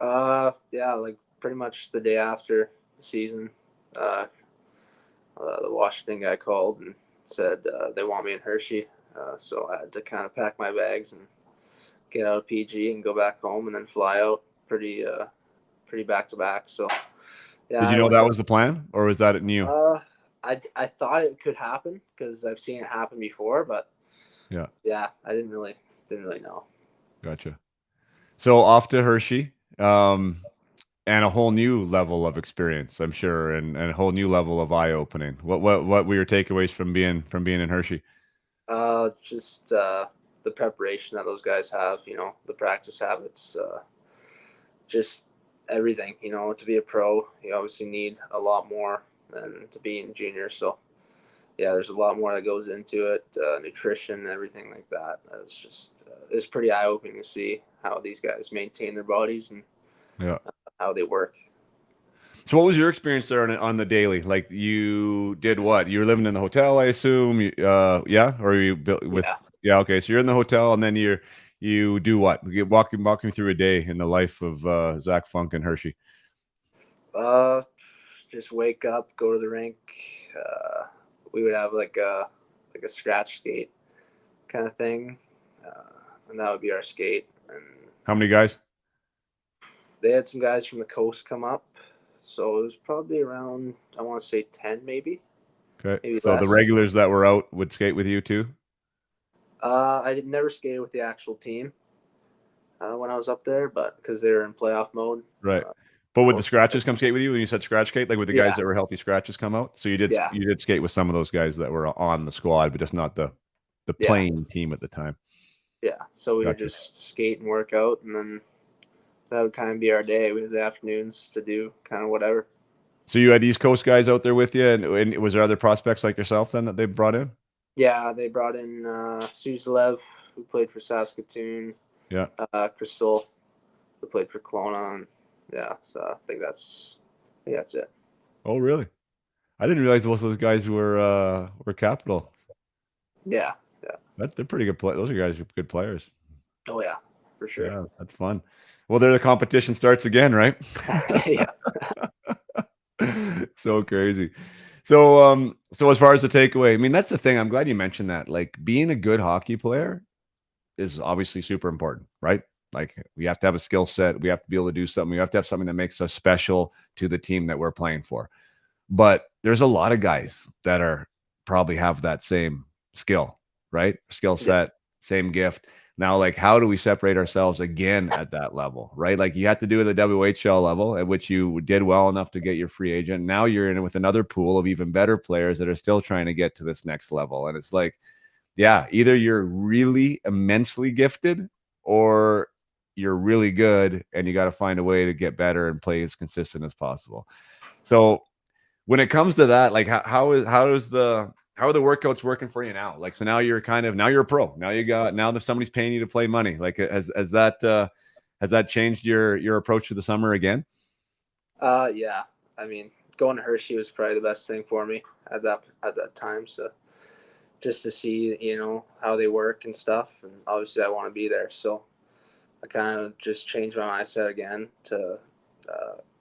yeah, like pretty much the day after the season, uh, the Washington guy called and said they want me in Hershey. So I had to kind of pack my bags and get out of PG and go back home and then fly out pretty back to back. So yeah, Did you I know went that out. was the plan, or was that new? I thought it could happen because I've seen it happen before, but Yeah, yeah, I didn't really know. gotcha. So off to Hershey, and a whole new level of experience, I'm sure, and a whole new level of eye opening. What were your takeaways from being in Hershey? Just the preparation that those guys have, the practice habits, just everything. To be a pro, you obviously need a lot more than to be in junior. So yeah, there's a lot more that goes into it, nutrition, everything like that. It's pretty eye opening to see how these guys maintain their bodies and Yeah. how they work. So what was your experience there on the daily? Like you did what? You were living in the hotel, I assume. Yeah, or you built with? Yeah. Yeah, okay. So you're in the hotel, and then you do what? Walk me through a day in the life of Zac Funk and Hershey. Uh, just wake up, go to the rink. Uh, we would have like a scratch skate kind of thing, and that would be our skate. And How many guys? they had some guys from the coast come up, so it was probably around, I want to say 10, Okay. maybe So the less. regulars that were out would skate with you too? I did never skated with the actual team when I was up there, but because they were in playoff mode. Right. Uh, But would the most scratches come skate with you when you said scratch skate? Like with the guys Yeah, that were healthy scratches come out? So yeah, you did skate with some of those guys that were on the squad, but just not the yeah, playing team at the time. yeah. So we would Gotcha. just skate and work out, and then that would kind of be our day. We had the afternoons to do kind of whatever. So you had East Coast guys out there with you, and was there other prospects like yourself then that they brought in? Yeah, they brought in Suzilev, who played for Saskatoon, Yeah. Crystal, who played for Kelowna, and yeah. So I think that's it. Oh, really? I didn't realize most of those guys were Capital. Yeah, yeah. They're pretty good play. Those are guys who are good players. Oh yeah, for sure. Yeah, that's fun. Well, there the competition starts again, right? Yeah, So crazy. So as far as the takeaway, I mean, that's the thing. I'm glad you mentioned that. Like being a good hockey player is obviously super important, right? Like we have to have a skill set. We have to be able to do something. We have to have something that makes us special to the team that we're playing for. But there's a lot of guys that are probably have that same skill, right? Skill yeah, set, same gift. Now, like, how do we separate ourselves again at that level, right? Like, you have to do the WHL level, at which you did well enough to get your free agent. Now you're in it with another pool of even better players that are still trying to get to this next level. And it's like, yeah, either you're really immensely gifted or you're really good and you got to find a way to get better and play as consistent as possible. So when it comes to that, like how are the workouts working for you now? Like, so now you're now you're a pro. Now that somebody's paying you to play money. Like, has that changed your approach to the summer again? yeah. I mean, going to Hershey was probably the best thing for me at that time. So just to see, how they work and stuff, and obviously I want to be there. So I kind of just changed my mindset again to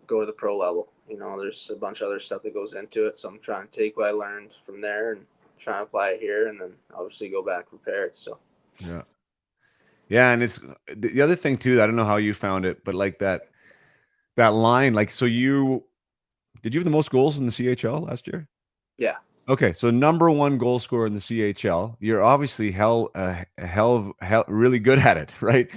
go to the pro level. There's a bunch of other stuff that goes into it, so I'm trying to take what I learned from there and try and apply it here, and then obviously go back prepared. So Yeah. Yeah, and it's the other thing too. I don't know how you found it, but like that line, like so you did you have the most goals in the CHL last year? yeah, Okay, so number one goal scorer in the CHL. You're obviously hell really good at it, right?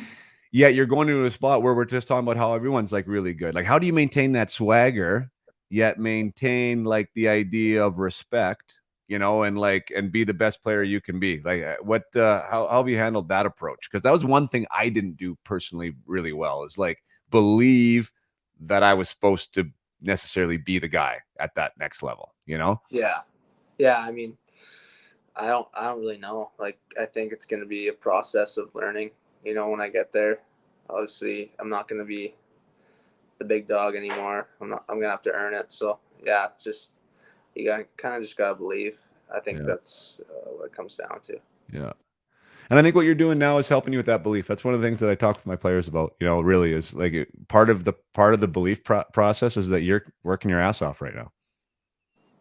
Yet you're going into a spot where we're just talking about how everyone's like really good. Like, how do you maintain that swagger, yet maintain like the idea of respect, and be the best player you can be? Like, how have you handled that approach? Because that was one thing I didn't do personally really well. Is like believe that I was supposed to necessarily be the guy at that next level, yeah, yeah. I mean, I don't really know. Like, I think it's going to be a process of learning. When I get there, obviously I'm not going to be the big dog anymore. I'm gonna have to earn it. So yeah, it's just you got kind of just gotta believe. I think Yeah. that's what it comes down to. Yeah. And I think what you're doing now is helping you with that belief. That's one of the things that I talk with my players about, really is like part of the belief process is that you're working your ass off right now.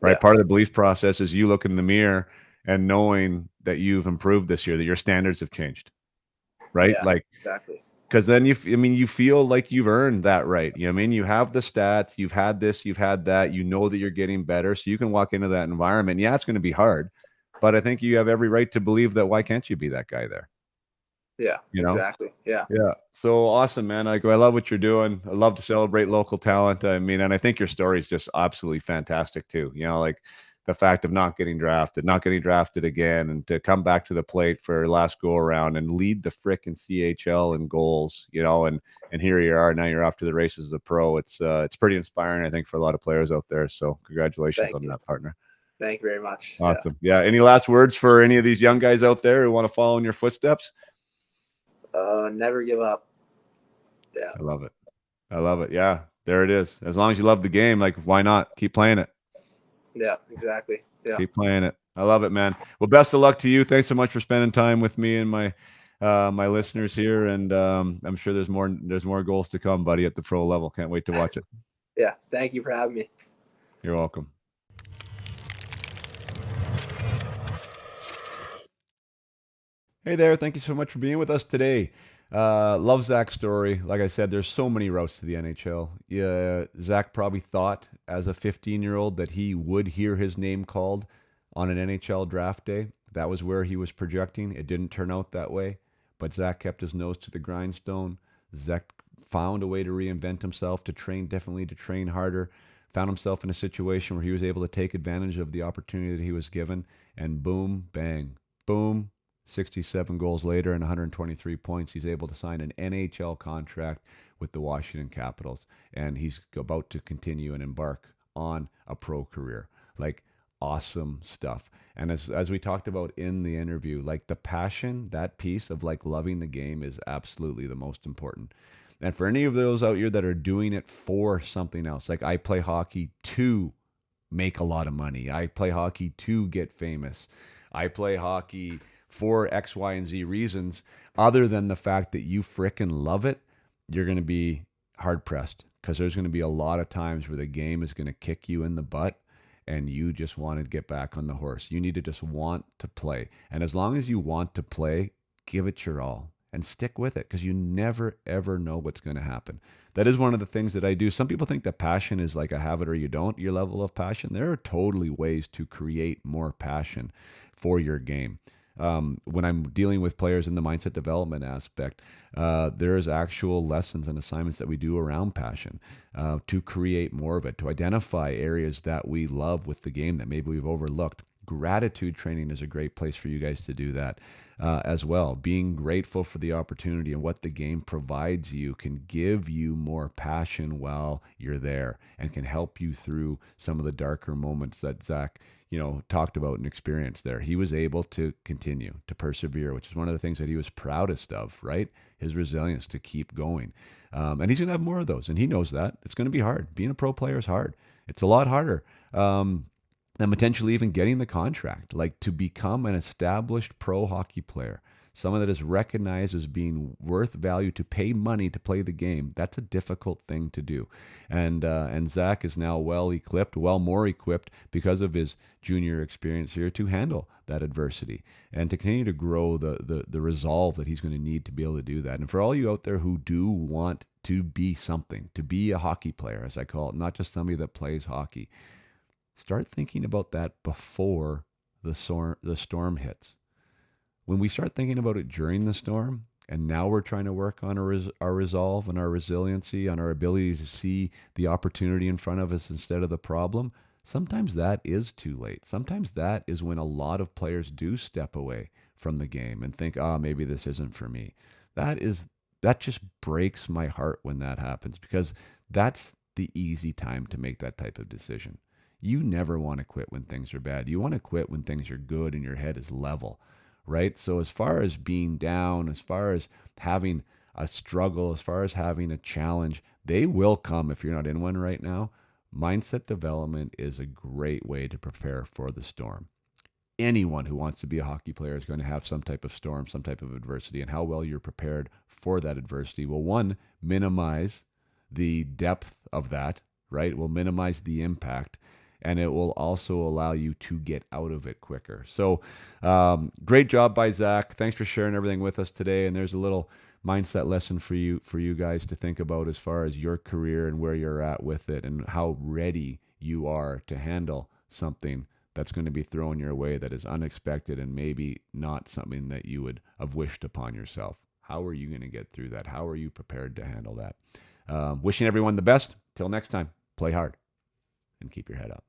Right? Yeah, Part of the belief process is you looking in the mirror and knowing that you've improved this year, that your standards have changed. Right? yeah, Like exactly. because then you feel like you've earned that right. You know what I mean? You have the stats, you've had this, you've had that, you know that you're getting better. So you can walk into that environment. Yeah, it's going to be hard, but I think you have every right to believe that why can't you be that guy there? Yeah, you know? exactly. Yeah. Yeah. So awesome, man. Like, I love what you're doing. I love to celebrate local talent. I mean, and I think your story is just absolutely fantastic too. You know, like the fact of not getting drafted again, and to come back to the plate for last go around and lead the frickin' CHL in goals, you know, and here you are. Now you're off to the races as a pro. It's pretty inspiring, I think, for a lot of players out there. So congratulations Thank on you. that, partner. Thank you very much. Yeah. Awesome. Yeah. Any last words for any of these young guys out there who want to follow in your footsteps? Never give up. Yeah. I love it. I love it. Yeah, there it is. As long as you love the game, like, why not keep playing it? Yeah, exactly. Yeah. Keep playing it. I love it, man. Well, best of luck to you. Thanks so much for spending time with me and my listeners here. And I'm sure there's more goals to come, buddy, at the pro level. Can't wait to watch it. Yeah. Thank you for having me. You're welcome. Hey there. Thank you so much for being with us today. Love Zach's story. Like I said, there's so many routes to the NHL. Yeah, Zach probably thought as a 15-year-old that he would hear his name called on an NHL draft day. That was where he was projecting. It didn't turn out that way, but Zach kept his nose to the grindstone. Zach found a way to reinvent himself, to train differently, to train harder. Found himself in a situation where he was able to take advantage of the opportunity that he was given, and boom, bang, boom, 67 goals later and 123 points, he's able to sign an NHL contract with the Washington Capitals. And he's about to continue and embark on a pro career. Like, awesome stuff. And as we talked about in the interview, like the passion, that piece of like loving the game is absolutely the most important. And for any of those out here that are doing it for something else, like I play hockey to make a lot of money. I play hockey to get famous. I play hockey for X, Y, and Z reasons, other than the fact that you frickin' love it, you're going to be hard pressed, because there's going to be a lot of times where the game is going to kick you in the butt and you just want to get back on the horse. You need to just want to play. And as long as you want to play, give it your all and stick with it, because you never, ever know what's going to happen. That is one of the things that I do. Some people think that passion is like a habit or you don't, your level of passion. There are totally ways to create more passion for your game. When I'm dealing with players in the mindset development aspect, there is actual lessons and assignments that we do around passion to create more of it, to identify areas that we love with the game that maybe we've overlooked. Gratitude training is a great place for you guys to do that as well. Being grateful for the opportunity and what the game provides you can give you more passion while you're there, and can help you through some of the darker moments that Zach, talked about and experienced there. He was able to continue to persevere, which is one of the things that he was proudest of, right? His resilience to keep going. And he's going to have more of those. And he knows that. It's going to be hard. Being a pro player is hard. It's a lot harder than potentially even getting the contract. Like, to become an established pro hockey player, someone that is recognized as being worth value, to pay money to play the game, that's a difficult thing to do. And Zach is now well more equipped because of his junior experience here, to handle that adversity and to continue to grow the resolve that he's going to need to be able to do that. And for all you out there who do want to be something, to be a hockey player, as I call it, not just somebody that plays hockey, start thinking about that before the storm hits. When we start thinking about it during the storm, and now we're trying to work on our resolve and our resiliency, on our ability to see the opportunity in front of us instead of the problem, sometimes that is too late. Sometimes that is when a lot of players do step away from the game and think, maybe this isn't for me. That just breaks my heart when that happens, because that's the easy time to make that type of decision. You never want to quit when things are bad. You want to quit when things are good and your head is level, right? So as far as being down, as far as having a struggle, as far as having a challenge, they will come if you're not in one right now. Mindset development is a great way to prepare for the storm. Anyone who wants to be a hockey player is going to have some type of storm, some type of adversity, and how well you're prepared for that adversity will, one, minimize the depth of that, right? It will minimize the impact, and it will also allow you to get out of it quicker. So great job by Zach. Thanks for sharing everything with us today. And there's a little mindset lesson for you guys to think about as far as your career and where you're at with it, and how ready you are to handle something that's going to be thrown your way that is unexpected and maybe not something that you would have wished upon yourself. How are you going to get through that? How are you prepared to handle that? Wishing everyone the best. Till next time, play hard and keep your head up.